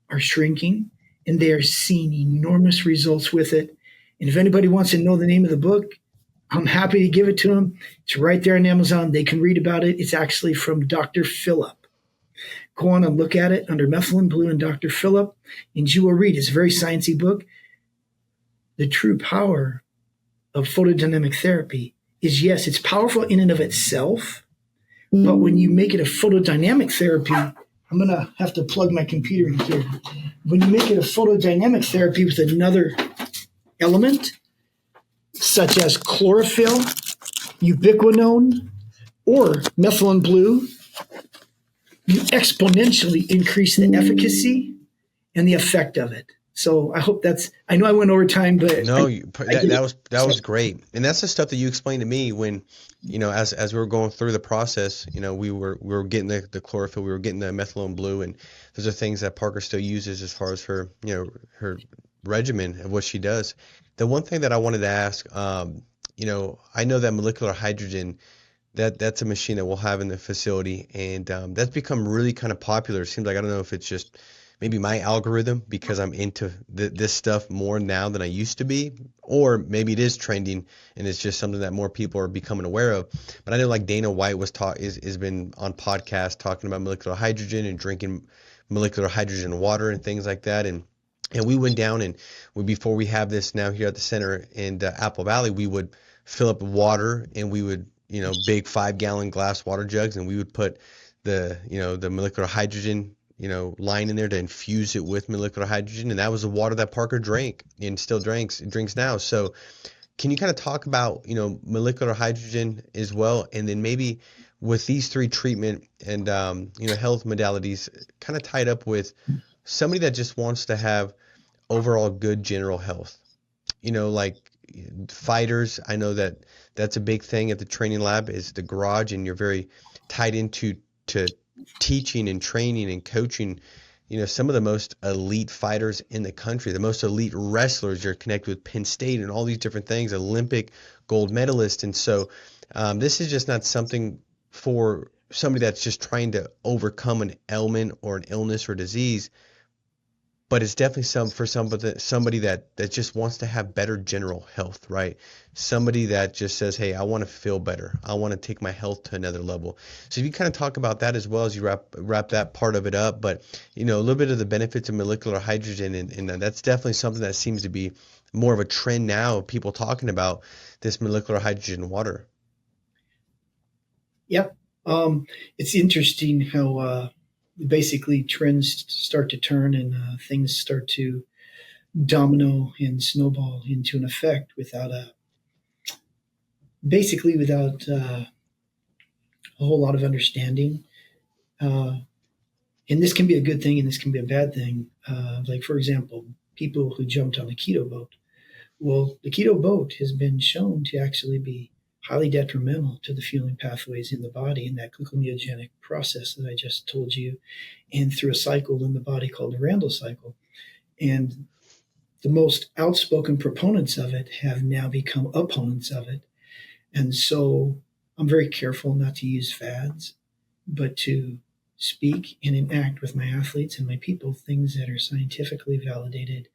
are shrinking and they are seeing enormous results with it. And if anybody wants to know the name of the book, I'm happy to give it to them. It's right there on Amazon. They can read about it. It's actually from Dr. Phillip. Go on and look at it under Methylene Blue and Dr. Phillip, and you will read. It's a very sciencey book. The true power of photodynamic therapy is, yes, it's powerful in and of itself, but when you make it a photodynamic therapy, I'm going to have to plug my computer in here. When you make it a photodynamic therapy with another element, such as chlorophyll, ubiquinone, or methylene blue, you exponentially increase the efficacy and the effect of it. So I hope I know I went over time, but no, that was great. And that's the stuff that you explained to me when, as we were going through the process, we were getting the chlorophyll, we were getting the methylene blue, and those are things that Parker still uses as far as her, her regimen of what she does. The one thing that I wanted to ask, I know that molecular hydrogen, that's a machine that we'll have in the facility, and that's become really kind of popular. It seems like, I don't know if it's just maybe my algorithm because I'm into this stuff more now than I used to be, or maybe it is trending and it's just something that more people are becoming aware of. But I know like Dana White has been on podcasts talking about molecular hydrogen and drinking molecular hydrogen water and things like that. And we went down and before we have this now here at the center in Apple Valley, we would fill up water and we would, big 5-gallon glass water jugs, and we would put the molecular hydrogen line in there to infuse it with molecular hydrogen. And that was the water that Parker drank and still drinks now. So can you kind of talk about, molecular hydrogen as well? And then maybe with these 3 treatment and, health modalities kind of tied up with somebody that just wants to have overall good general health, like fighters. I know that's a big thing at the training lab is the garage, and you're very tied into teaching and training and coaching, some of the most elite fighters in the country, the most elite wrestlers. You're connected with Penn State and all these different things, Olympic gold medalist. And so this is just not something for somebody that's just trying to overcome an ailment or an illness or disease, but it's definitely for somebody that just wants to have better general health, right? Somebody that just says, hey, I want to feel better. I want to take my health to another level. So if you kind of talk about that as well as you wrap that part of it up, but, a little bit of the benefits of molecular hydrogen, and that's definitely something that seems to be more of a trend now, people talking about this molecular hydrogen water. Yep. It's interesting how basically trends start to turn and things start to domino and snowball into an effect without a whole lot of understanding. And this can be a good thing and this can be a bad thing. Like, for example, people who jumped on the keto boat. Well, the keto boat has been shown to actually be highly detrimental to the fueling pathways in the body in that gluconeogenic process that I just told you, and through a cycle in the body called the Randall cycle. And the most outspoken proponents of it have now become opponents of it. And so I'm very careful not to use fads, but to speak and enact with my athletes and my people things that are scientifically validated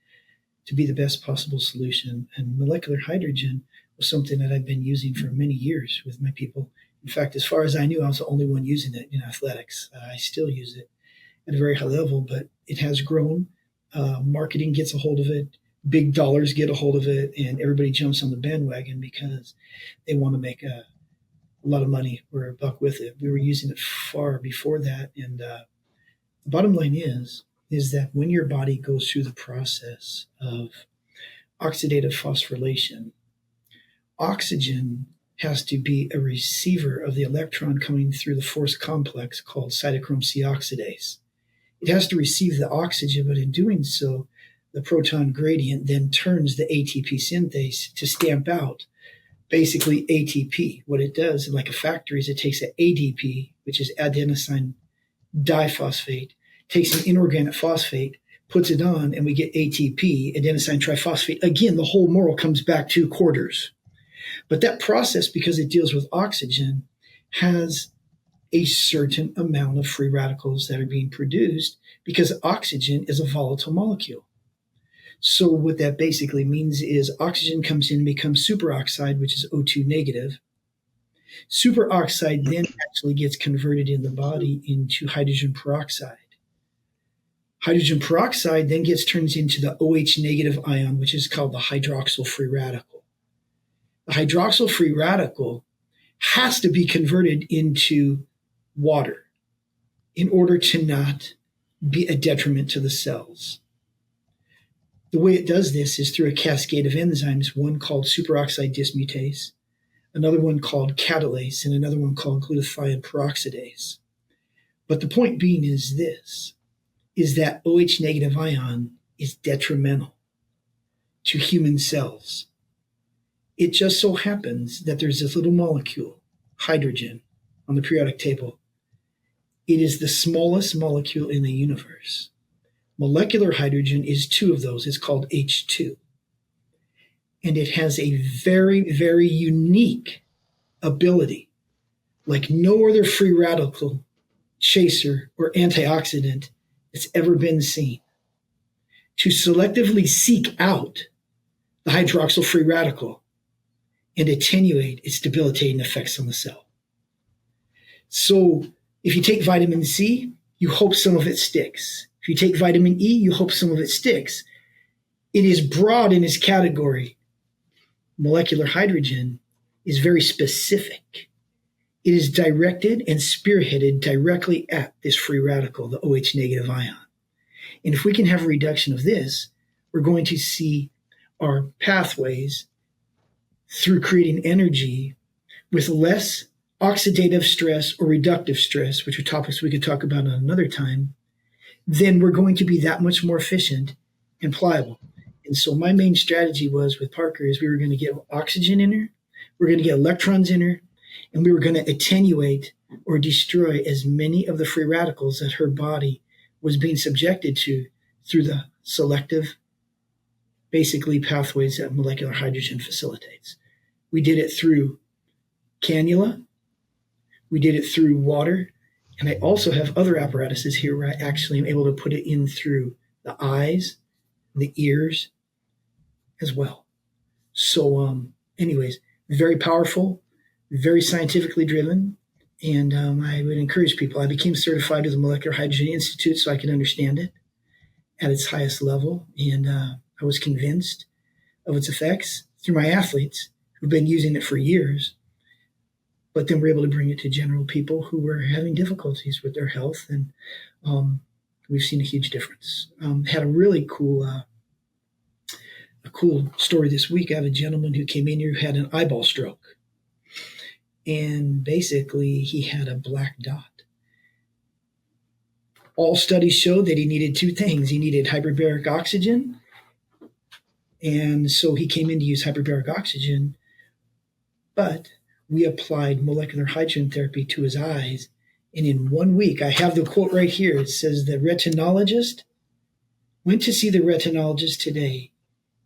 to be the best possible solution. And molecular hydrogen was something that I've been using for many years with my people. In fact, as far as I knew, I was the only one using it in athletics. I still use it at a very high level, but it has grown. Marketing gets a hold of it. Big dollars get a hold of it, and everybody jumps on the bandwagon because they want to make a lot of money or a buck with it. We were using it far before that. And the bottom line is that when your body goes through the process of oxidative phosphorylation, oxygen has to be a receiver of the electron coming through the force complex called cytochrome C oxidase. It has to receive the oxygen, but in doing so, the proton gradient then turns the ATP synthase to stamp out basically ATP. What it does, like a factory, is it takes an ADP, which is adenosine diphosphate, takes an inorganic phosphate, puts it on, and we get ATP, adenosine triphosphate. Again, the whole moral comes back 2 quarters. But that process, because it deals with oxygen, has a certain amount of free radicals that are being produced because oxygen is a volatile molecule. So what that basically means is oxygen comes in and becomes superoxide, which is O2 negative. Superoxide then actually gets converted in the body into hydrogen peroxide. Hydrogen peroxide then gets turned into the OH negative ion, which is called the hydroxyl free radical. The hydroxyl free radical has to be converted into water in order to not be a detriment to the cells. The way it does this is through a cascade of enzymes, one called superoxide dismutase, another one called catalase, and another one called glutathione peroxidase. But the point being is this, is that OH negative ion is detrimental to human cells. It just so happens that there's this little molecule, hydrogen, on the periodic table. It is the smallest molecule in the universe. Molecular hydrogen is two of those. It's called H2. And it has a very, very unique ability, like no other free radical chaser or antioxidant that's ever been seen, to selectively seek out the hydroxyl free radical and attenuate its debilitating effects on the cell. So if you take vitamin C, you hope some of it sticks. If you take vitamin E, you hope some of it sticks. It is broad in its category. Molecular hydrogen is very specific. It is directed and spearheaded directly at this free radical, the OH negative ion. And if we can have a reduction of this, we're going to see our pathways through creating energy with less oxidative stress or reductive stress, which are topics we could talk about another time, then we're going to be that much more efficient and pliable. And so my main strategy was with Parker is we were going to get oxygen in her, we're going to get electrons in her, and we were going to attenuate or destroy as many of the free radicals that her body was being subjected to through the selective, basically, pathways that molecular hydrogen facilitates. We did it through cannula. We did it through water. And I also have other apparatuses here where I actually am able to put it in through the eyes, the ears as well. So anyways, very powerful, very scientifically driven. And I would encourage people. I became certified with the Molecular Hydrogen Institute so I could understand it at its highest level. And I was convinced of its effects through my athletes who've been using it for years. But then we're able to bring it to general people who were having difficulties with their health. And we've seen a huge difference. Had a really cool story this week. I have a gentleman who came in here who had an eyeball stroke. And basically, he had a black dot. All studies showed that he needed two things. He needed hyperbaric oxygen. And so he came in to use hyperbaric oxygen. But we applied molecular hydrogen therapy to his eyes. And in 1 week, I have the quote right here. It says the retinologist went to see the retinologist today.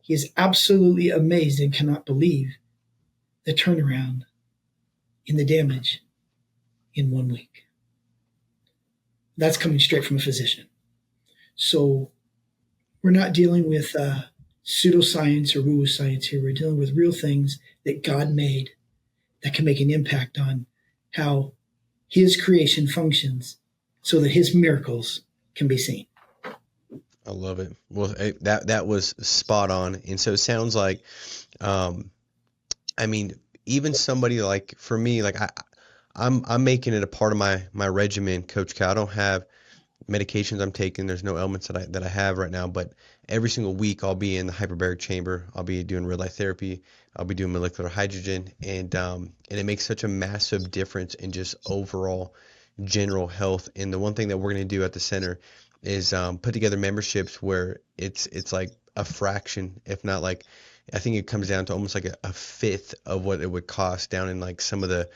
He is absolutely amazed and cannot believe the turnaround in the damage in 1 week. That's coming straight from a physician. So we're not dealing with pseudoscience or woo-woo science here. We're dealing with real things that God made that can make an impact on how his creation functions so that his miracles can be seen. I love it. Well, that was spot on. And so it sounds like, even somebody like, for me, like I'm making it a part of my regimen, Coach Cal. I don't have medications I'm taking. There's no ailments that I have right now, but every single week I'll be in the hyperbaric chamber. I'll be doing real life therapy. I'll be doing molecular hydrogen, and it makes such a massive difference in just overall general health. And the one thing that we're going to do at the center is put together memberships where it's like a fraction, if not like, I think it comes down to almost like a fifth of what it would cost down in like some of the,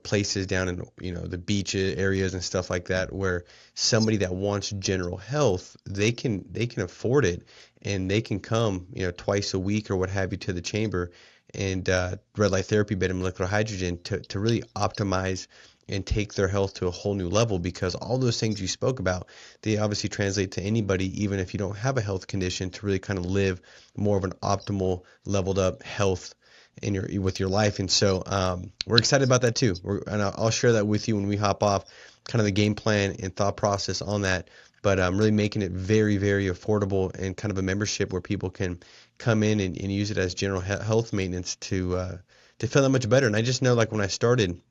places down in, the beach areas and stuff like that, where somebody that wants general health, they can afford it, and they can come, twice a week or what have you to the chamber and red light therapy bed and molecular hydrogen to really optimize and take their health to a whole new level, because all those things you spoke about, they obviously translate to anybody, even if you don't have a health condition, to really kind of live more of an optimal, leveled up health with your life. And so we're excited about that too. And I'll share that with you when we hop off, kind of the game plan and thought process on that. But really making it very, very affordable, and kind of a membership where people can come in and use it as general health maintenance to feel that much better. And I just know, like when I started,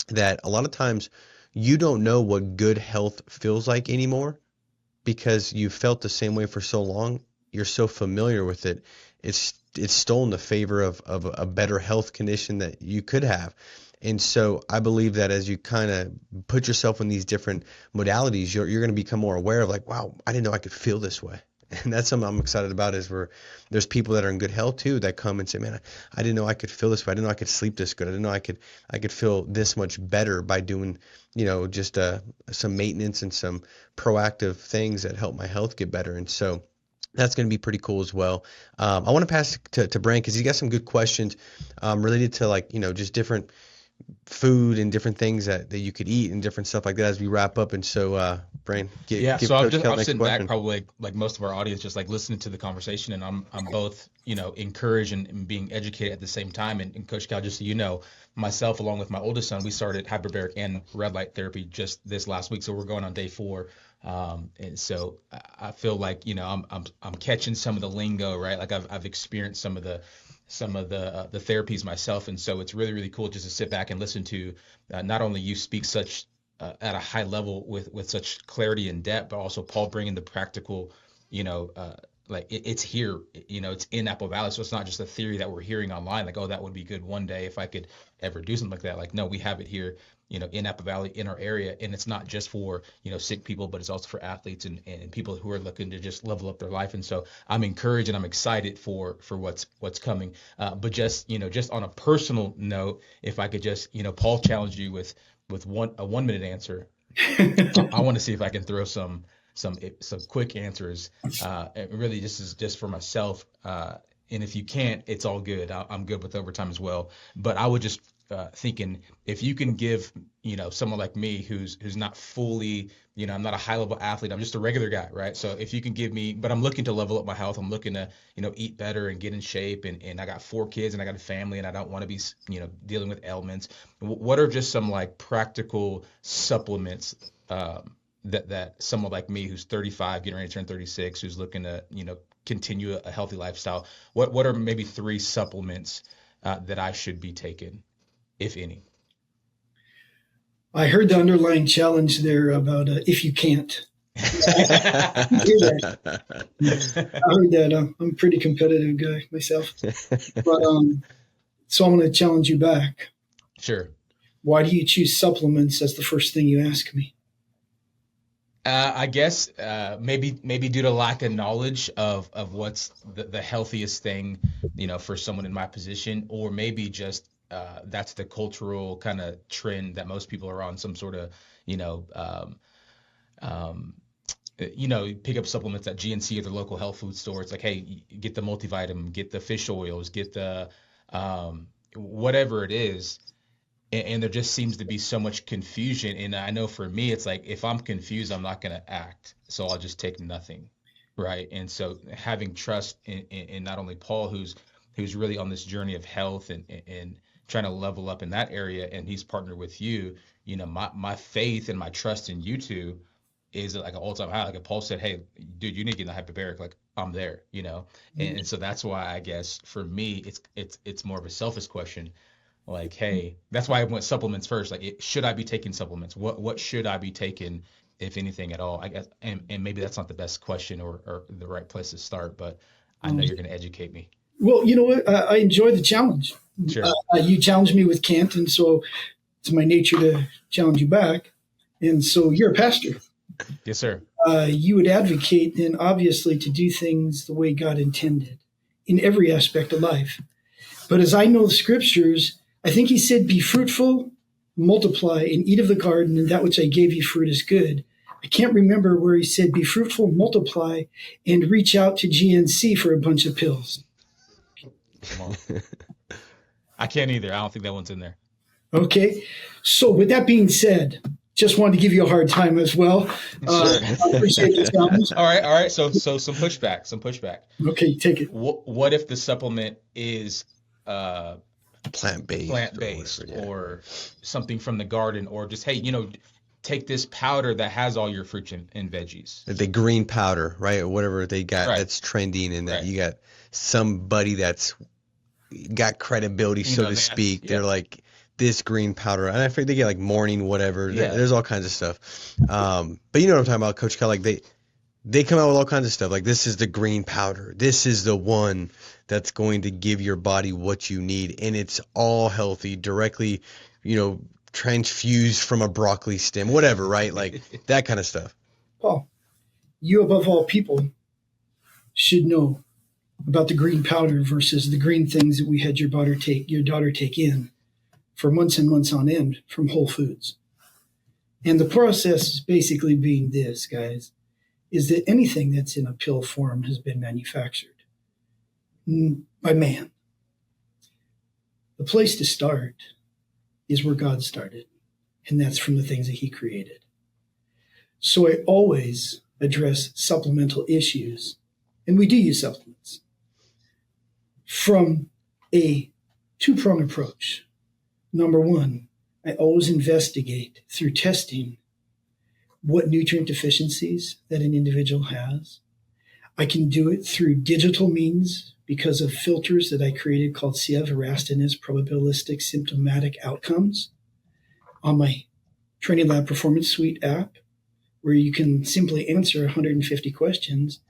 that a lot of times you don't know what good health feels like anymore, because you've felt the same way for so long. You're so familiar with it. It's stolen the favor of a better health condition that you could have. And so I believe that as you kind of put yourself in these different modalities, you're going to become more aware of, like, wow, I didn't know I could feel this way. And that's something I'm excited about, is where there's people that are in good health too that come and say, man, I didn't know I could feel this way. I didn't know I could sleep this good. I didn't know I could feel this much better by doing, just some maintenance and some proactive things that help my health get better. And so that's going to be pretty cool as well. I want to pass to Brand, because he's got some good questions related to just different food and different things that you could eat and different stuff like that as we wrap up. And so, Brain, give so I'm Coach Kel next sitting question. back, probably like most of our audience, just like listening to the conversation, and I'm both encouraged and being educated at the same time. And Coach Cal, just so you know, myself along with my oldest son, we started hyperbaric and red light therapy just this last week, so we're going on day 4. And so I feel like I'm catching some of the lingo, right? Like I've experienced some of the therapies myself, and so it's really, really cool just to sit back and listen to not only you speak such at a high level with such clarity and depth, but also Paul bringing the practical, like it's here, it's in Apple Valley. So it's not just a theory that we're hearing online, like, oh, that would be good one day if I could ever do something like that. Like, no, we have it here, in Apple Valley, in our area. And it's not just for, sick people, but it's also for athletes and people who are looking to just level up their life. And so I'm encouraged and I'm excited for what's coming. But just on a personal note, if I could just, Paul challenged you with a 1 minute answer. I want to see if I can throw some quick answers. Really, this is just for myself. And if you can't, it's all good. I'm good with overtime as well. But I would just thinking, if you can give, someone like me who's not fully, I'm not a high level athlete. I'm just a regular guy, right? So if you can give me, but I'm looking to level up my health. I'm looking to, eat better and get in shape. And I got 4 kids and I got a family and I don't want to be, dealing with ailments. What are just some like practical supplements that someone like me who's 35, getting ready to turn 36, who's looking to, continue a healthy lifestyle, what are maybe 3 supplements that I should be taking, if any? I heard the underlying challenge there about if you can't. I heard that. I'm a pretty competitive guy myself. But so I'm going to challenge you back. Sure. Why do you choose supplements as the first thing you ask me? I guess maybe due to lack of knowledge of what's the healthiest thing, for someone in my position, or maybe just that's the cultural kind of trend that most people are on, some sort of, pick up supplements at GNC or the local health food store. It's like, hey, get the multivitamin, get the fish oils, get the whatever it is. And there just seems to be so much confusion. And I know for me, it's like, if I'm confused, I'm not going to act. So I'll just take nothing. Right. And so having trust in not only Paul, who's really on this journey of health and trying to level up in that area, and he's partnered with you, my faith and my trust in you two is like an all-time high. Like if Paul said, hey, dude, you need to get in the hyperbaric, like I'm there, and so that's why I guess for me, it's more of a selfish question. Like, hey, that's why I went supplements first. Like, should I be taking supplements? What should I be taking, if anything at all? I guess, and maybe that's not the best question or the right place to start, but I know you're going to educate me. Well, you know what? I enjoy the challenge. Sure. You challenged me with can't, and so it's my nature to challenge you back. And so you're a pastor. Yes, sir. You would advocate then, obviously, to do things the way God intended in every aspect of life. But as I know the scriptures, I think he said, be fruitful, multiply, and eat of the garden, and that which I gave you fruit is good. I can't remember where he said, be fruitful, multiply, and reach out to GNC for a bunch of pills. Come on. I can't either. I don't think that one's in there. Okay. So with that being said, just wanted to give you a hard time as well. I appreciate the challenge. All right. So some pushback. Okay, take it. What if the supplement is plant-based or something from the garden, or just, hey, take this powder that has all your fruits and veggies. The green powder, right? Or whatever they got that's trending, and that you got somebody that's got credibility, so to speak. They're like, this green powder, and I think they get like morning whatever. There's all kinds of stuff. But you know what I'm talking about, Coach Cal. Like they come out with all kinds of stuff. Like, this is the green powder. This is the one that's going to give your body what you need, and it's all healthy, directly, transfused from a broccoli stem, whatever, right? Like that kind of stuff. Paul, you above all people should know about the green powder versus the green things that we had your daughter take in for months and months on end from Whole Foods. And the process is basically being this, guys, is that anything that's in a pill form has been manufactured by man. The place to start is where God started, and that's from the things that he created. So I always address supplemental issues, and we do use supplements, from a two-pronged approach. Number one, I always investigate through testing what nutrient deficiencies that an individual has. I can do it through digital means because of filters that I created called CF, Erastiness, Probabilistic Symptomatic Outcomes, on my Training Lab Performance Suite app, where you can simply answer 150 questions,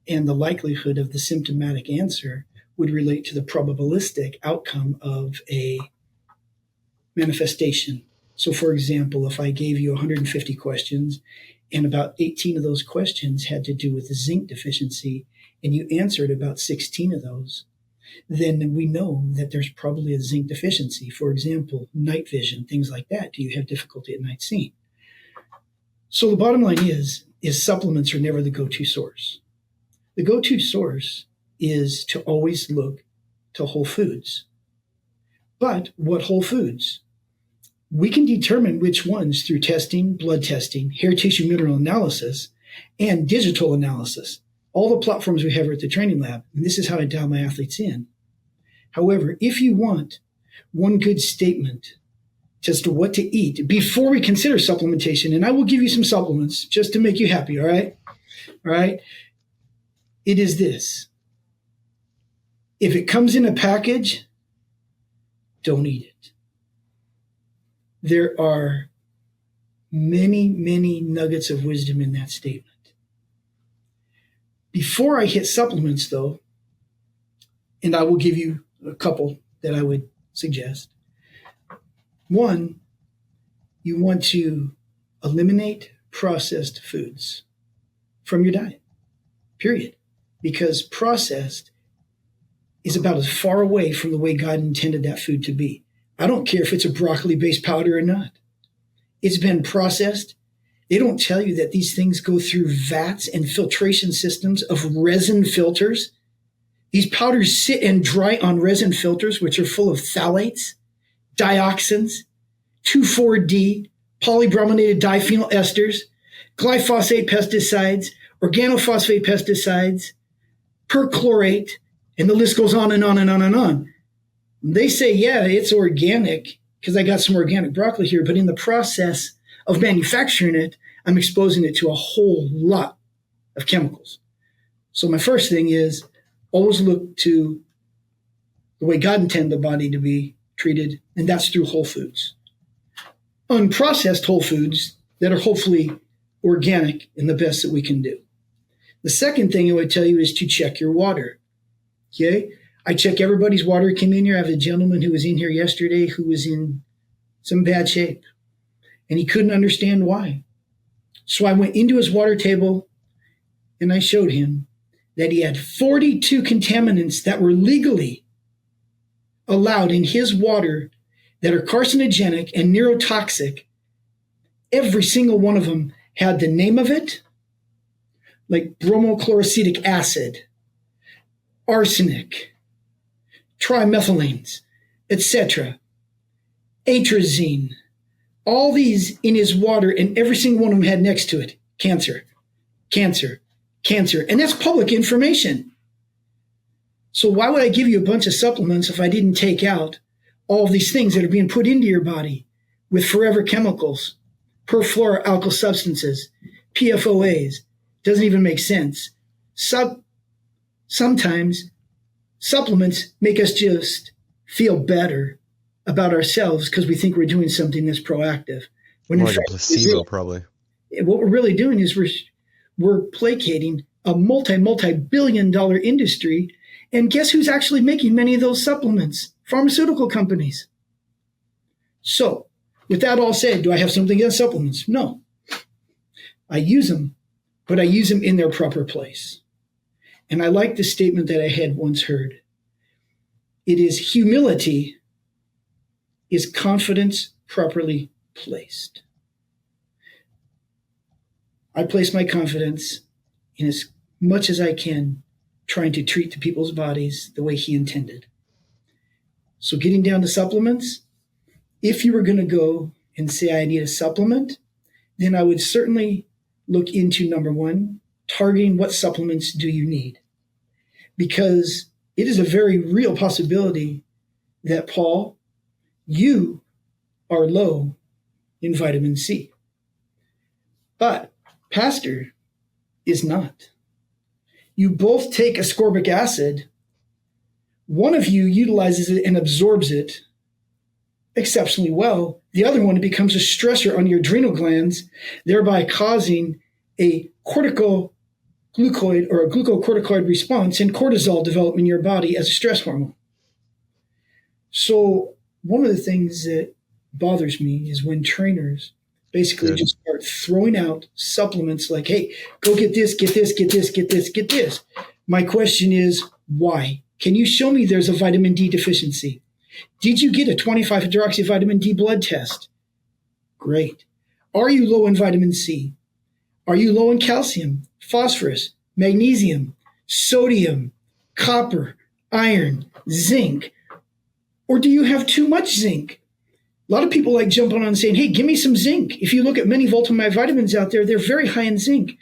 and the likelihood of the symptomatic answer would relate to the probabilistic outcome of a manifestation. So, for example, if I gave you 150 questions and about 18 of those questions had to do with zinc deficiency, and you answered about 16 of those, then we know that there's probably a zinc deficiency. For example, night vision, things like that. Do you have difficulty at night seeing? So the bottom line is supplements are never the go-to source. The go-to source is to always look to Whole Foods. But what Whole Foods? We can determine which ones through testing, blood testing, hair tissue mineral analysis, and digital analysis. All the platforms we have are at the training lab, and this is how I dial my athletes in. However, if you want one good statement as to what to eat before we consider supplementation, and I will give you some supplements just to make you happy, all right? All right? It is this. If it comes in a package, don't eat it. There are many, many nuggets of wisdom in that statement. Before I hit supplements, though, and I will give you a couple that I would suggest. One, you want to eliminate processed foods from your diet, period. Because processed is about as far away from the way God intended that food to be. I don't care if it's a broccoli-based powder or not. It's been processed. They don't tell you that these things go through vats and filtration systems of resin filters. These powders sit and dry on resin filters, which are full of phthalates, dioxins, 2,4-D, polybrominated diphenyl esters, glyphosate pesticides, organophosphate pesticides, perchlorate, and the list goes on and on and on and on. They say, yeah, it's organic because I got some organic broccoli here, but in the process of manufacturing it, I'm exposing it to a whole lot of chemicals. So my first thing is always look to the way God intended the body to be treated, and that's through Whole Foods. Unprocessed Whole Foods that are hopefully organic and the best that we can do. The second thing I would tell you is to check your water. Okay? I check everybody's water who came in here. I have a gentleman who was in here yesterday who was in some bad shape, and he couldn't understand why. So I went into his water table, and I showed him that he had 42 contaminants that were legally allowed in his water that are carcinogenic and neurotoxic. Every single one of them had the name of it, like bromochloroacetic acid, arsenic, trimethylanes, etc. atrazine, all these in his water, and every single one of them had next to it cancer, cancer, cancer. And that's public information. So why would I give you a bunch of supplements if I didn't take out all of these things that are being put into your body with forever chemicals, perfluoroalkyl substances, PFOAs? Doesn't even make sense. Sometimes supplements make us just feel better about ourselves because we think we're doing something that's proactive. When more like a placebo, probably. What we're really doing is we're placating a multi-billion-dollar industry. And guess who's actually making many of those supplements? Pharmaceutical companies. So, with that all said, do I have something against supplements? No. I use them, but I use them in their proper place. And I like the statement that I had once heard. It is humility is confidence properly placed. I place my confidence in as much as I can, trying to treat the people's bodies the way he intended. So getting down to supplements, if you were going to go and say I need a supplement, then I would certainly look into, number one, targeting what supplements do you need? Because it is a very real possibility that, Paul, you are low in vitamin C. But Pastor is not. You both take ascorbic acid. One of you utilizes it and absorbs it exceptionally well. The other one, it becomes a stressor on your adrenal glands, thereby causing a corticoglucoid or a glucocorticoid response and cortisol development in your body as a stress hormone. So one of the things that bothers me is when trainers basically just start throwing out supplements like, hey, go get this, get this, get this, get this, get this. My question is, why? Can you show me there's a vitamin D deficiency? Did you get a 25-hydroxyvitamin D blood test? Great. Are you low in vitamin C? Are you low in calcium, phosphorus, magnesium, sodium, copper, iron, zinc? Or do you have too much zinc? A lot of people like jumping on and saying, hey, give me some zinc. If you look at many multivitamins out there, they're very high in zinc.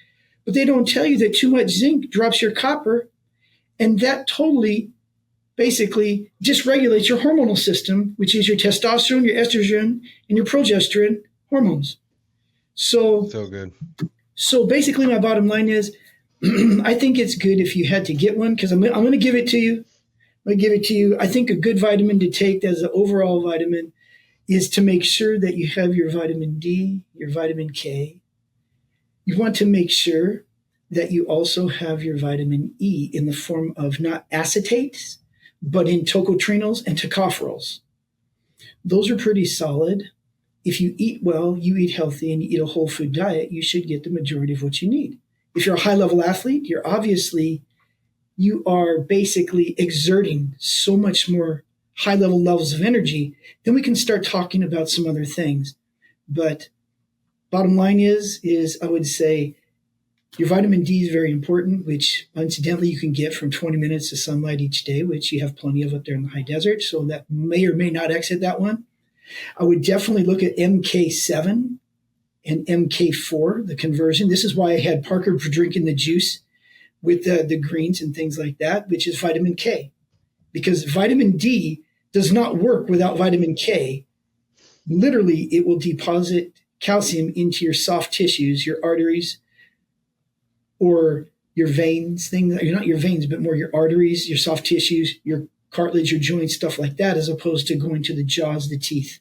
But they don't tell you that too much zinc drops your copper, and that totally basically dysregulates your hormonal system, which is your testosterone, your estrogen, and your progesterone hormones. So good. So basically my bottom line is I think it's good if you had to get one, because I'm going to give it to you. I'm going to give it to you. I think a good vitamin to take as an overall vitamin is to make sure that you have your vitamin D, your vitamin K. You want to make sure that you also have your vitamin E in the form of not acetates, but in tocotrienols and tocopherols. Those are pretty solid. If you eat well, you eat healthy, and you eat a whole food diet, you should get the majority of what you need. If you're a high-level athlete, you are basically exerting so much more high-level levels of energy, then we can start talking about some other things. But bottom line is I would say your vitamin D is very important, which incidentally you can get from 20 minutes of sunlight each day, which you have plenty of up there in the high desert. So that may or may not exit that one. I would definitely look at MK7 and MK4, the conversion. This is why I had Parker for drinking the juice with the greens and things like that, which is vitamin K. Because vitamin D does not work without vitamin K. Literally, it will deposit calcium into your soft tissues, your arteries, or your veins, not your veins, but more your arteries, your soft tissues, your cartilage, your joints, stuff like that, as opposed to going to the jaws, the teeth,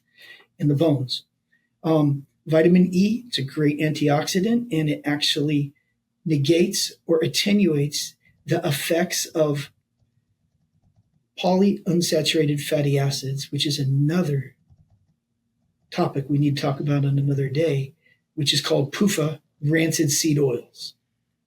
and the bones. Vitamin E, it's a great antioxidant, and it actually negates or attenuates the effects of polyunsaturated fatty acids, which is another topic we need to talk about on another day, which is called PUFA, rancid seed oils.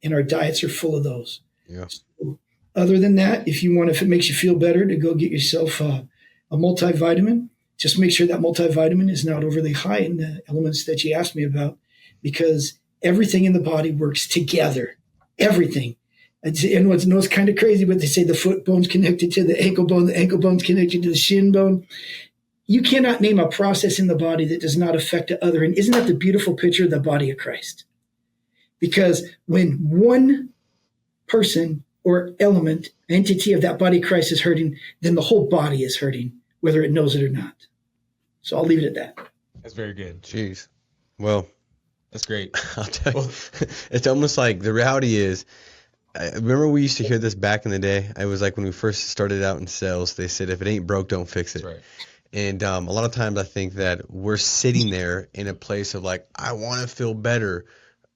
And our diets are full of those. Yeah. So, other than that, if it makes you feel better to go get yourself a multivitamin, just make sure that multivitamin is not overly high in the elements that you asked me about, because everything in the body works together. Everything. And it's kind of crazy, but they say the foot bone's connected to the ankle bone's connected to the shin bone. You cannot name a process in the body that does not affect the other. And isn't that the beautiful picture of the body of Christ? Because when one person or element, entity of that body of Christ is hurting, then the whole body is hurting, whether it knows it or not. So I'll leave it at that. That's very good. Jeez. Well, that's great. I'll tell you, it's almost like the reality is, I remember we used to hear this back in the day. It was like when we first started out in sales, they said, if it ain't broke, don't fix it. That's right. And a lot of times I think that we're sitting there in a place of like, I want to feel better,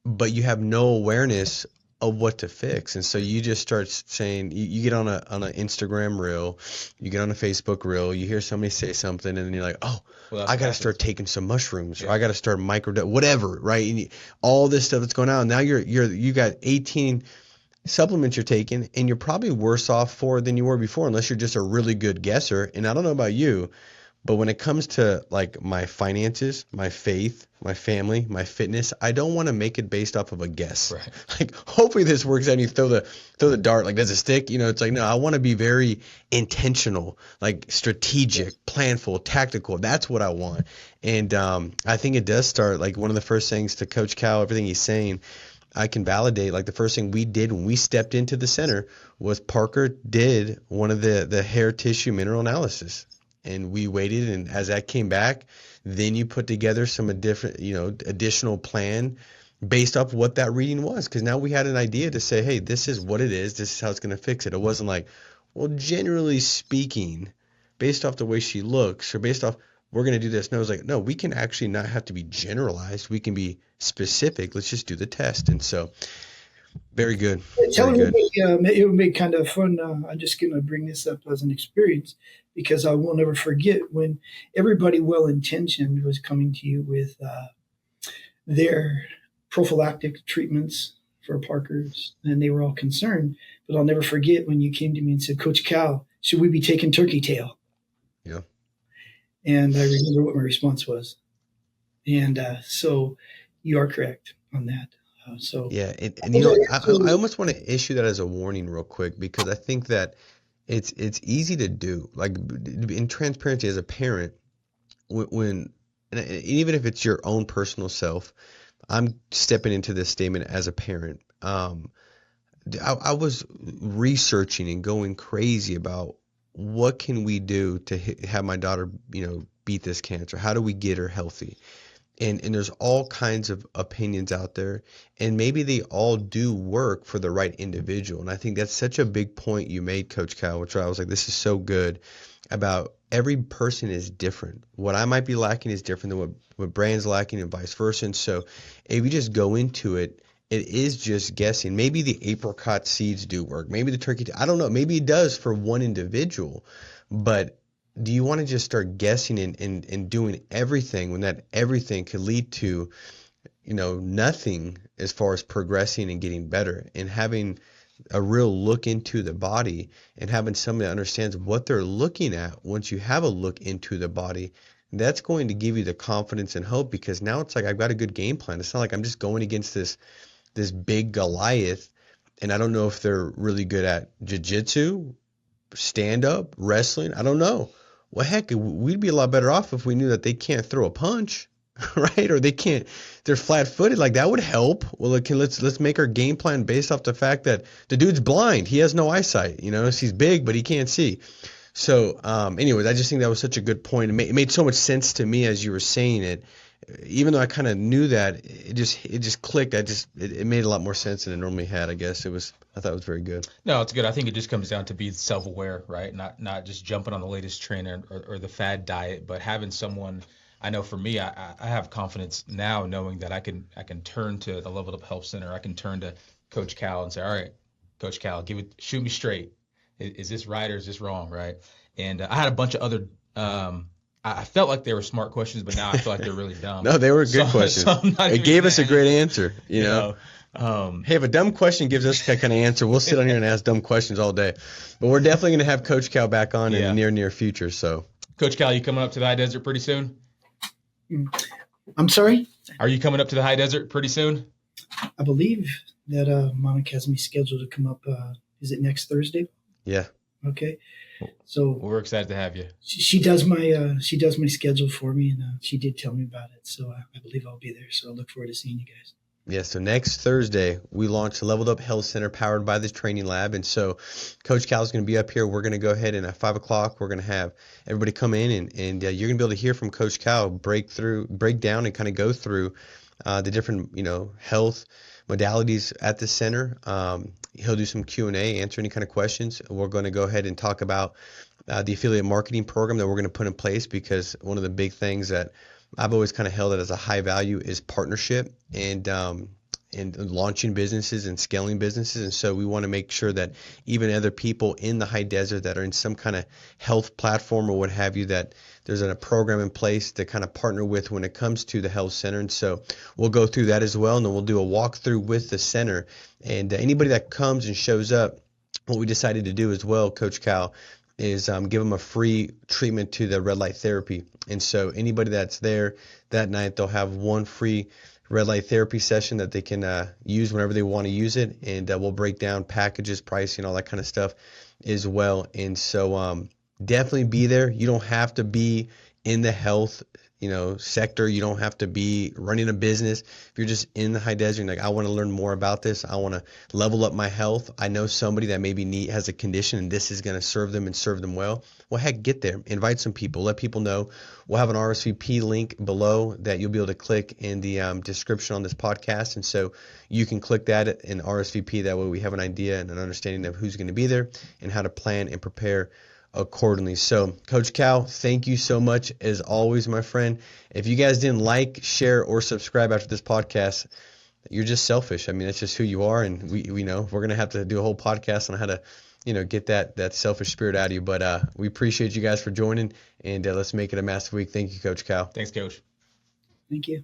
but you have no awareness of what to fix. And so you just start saying, you get on an Instagram reel, you get on a Facebook reel, you hear somebody say something, and then you're like, oh, well, I got to start taking some mushrooms, or I got to start whatever, right? And all this stuff that's going on. Now you got 18 supplements you're taking, and you're probably worse off for it than you were before, unless you're just a really good guesser. And I don't know about you, but when it comes to like my finances, my faith, my family, my fitness, I don't want to make it based off of a guess. Right. Like, hopefully this works out and you throw the dart, like, does it stick? It's like, no, I want to be very intentional, like strategic, planful, tactical. That's what I want. And I think it does start, like, one of the first things to Coach Cal, everything he's saying, I can validate, like, the first thing we did when we stepped into the center was Parker did one of the hair tissue mineral analysis. And we waited, and as that came back, then you put together some additional plan based off what that reading was. Because now we had an idea to say, hey, this is what it is. This is how it's going to fix it. It wasn't like, well, generally speaking, based off the way she looks, or based off, we're going to do this. No, it was like, no, we can actually not have to be generalized. We can be specific. Let's just do the test. And so, very good. It would be kind of fun. I'm just going to bring this up as an experience, because I will never forget when everybody well-intentioned was coming to you with their prophylactic treatments for Parker's, and they were all concerned. But I'll never forget when you came to me and said, Coach Cal, should we be taking turkey tail? Yeah. And I remember what my response was. And so you are correct on that. Yeah, and I almost want to issue that as a warning real quick, because I think that it's easy to do, like, in transparency as a parent, when and even if it's your own personal self, I'm stepping into this statement as a parent. I was researching and going crazy about what can we do to have my daughter, beat this cancer. How do we get her healthy? And there's all kinds of opinions out there, and maybe they all do work for the right individual. And I think that's such a big point you made, Coach Cal, which I was like, this is so good, about every person is different. What I might be lacking is different than what Brand's lacking, and vice versa. And so if you just go into it, it is just guessing. Maybe the apricot seeds do work. Maybe the turkey, I don't know. Maybe it does for one individual, but do you want to just start guessing and doing everything when that everything could lead to, nothing as far as progressing and getting better, and having a real look into the body, and having somebody that understands what they're looking at. Once you have a look into the body, that's going to give you the confidence and hope, because now it's like, I've got a good game plan. It's not like I'm just going against this big Goliath, and I don't know if they're really good at jiu-jitsu, stand-up, wrestling. I don't know. Well, heck, we'd be a lot better off if we knew that they can't throw a punch, right? Or they're flat-footed. Like, that would help. Well, let's make our game plan based off the fact that the dude's blind. He has no eyesight. He's big, but he can't see. So, anyways, I just think that was such a good point. It made so much sense to me as you were saying it. Even though I kind of knew that, it just clicked. It made a lot more sense than it normally had. I guess I thought it was very good. No, it's good. I think it just comes down to being self-aware, right? Not just jumping on the latest trend or the fad diet, but having someone. I know for me, I have confidence now knowing that I can turn to the Leveled Up Health Center. I can turn to Coach Cal and say, all right, Coach Cal, shoot me straight. Is this right or is this wrong, right? And I had a bunch of other. I felt like they were smart questions, but now I feel like they're really dumb. No, they were good questions. So it gave us a great answer, you know. Hey, if a dumb question gives us that kind of answer, we'll sit on here and ask dumb questions all day. But we're definitely going to have Coach Cal back on in the near future. So, Coach Cal, you coming up to the high desert pretty soon? I'm sorry? Are you coming up to the high desert pretty soon? I believe that Monica has me scheduled to come up. Is it next Thursday? Yeah. Okay. So we're excited to have you. She does my schedule for me, and she did tell me about it. So I believe I'll be there. So I look forward to seeing you guys. Yeah, so next Thursday, we launch Leveled Up Health Center powered by this training lab. And so Coach Cal's going to be up here. We're going to go ahead and at 5 o'clock, we're going to have everybody come in and you're going to be able to hear from Coach Cal, break down and kind of go through the different, health modalities at the center. He'll do some Q&A, answer any kind of questions. We're going to go ahead and talk about the affiliate marketing program that we're going to put in place, because one of the big things that I've always kind of held it as a high value is partnership and launching businesses and scaling businesses. And so we want to make sure that even other people in the high desert that are in some kind of health platform or what have you, that there's a program in place to kind of partner with when it comes to the health center. And so we'll go through that as well. And then we'll do a walkthrough with the center. And anybody that comes and shows up, what we decided to do as well, Coach Cal, is give them a free treatment to the red light therapy. And so anybody that's there that night, they'll have one free red light therapy session that they can use whenever they want to use it. And we'll break down packages, pricing, all that kind of stuff as well. And so definitely be there. You don't have to be in the health sector. You don't have to be running a business. If you're just in the high desert, like, I want to learn more about this, I want to level up my health, I know somebody that maybe has a condition and this is going to serve them and serve them well, heck, get there, invite some people, let people know. We'll have an RSVP link below that you'll be able to click in the description on this podcast. And so you can click that and RSVP. That way we have an idea and an understanding of who's going to be there and how to plan and prepare accordingly. So Coach Cal, thank you so much as always, my friend. If you guys didn't like, share, or subscribe after this podcast, you're just selfish. I mean, that's just who you are. And we know we're going to have to do a whole podcast on how to, get that selfish spirit out of you. But we appreciate you guys for joining, and let's make it a massive week. Thank you, Coach Cal. Thanks, Coach. Thank you.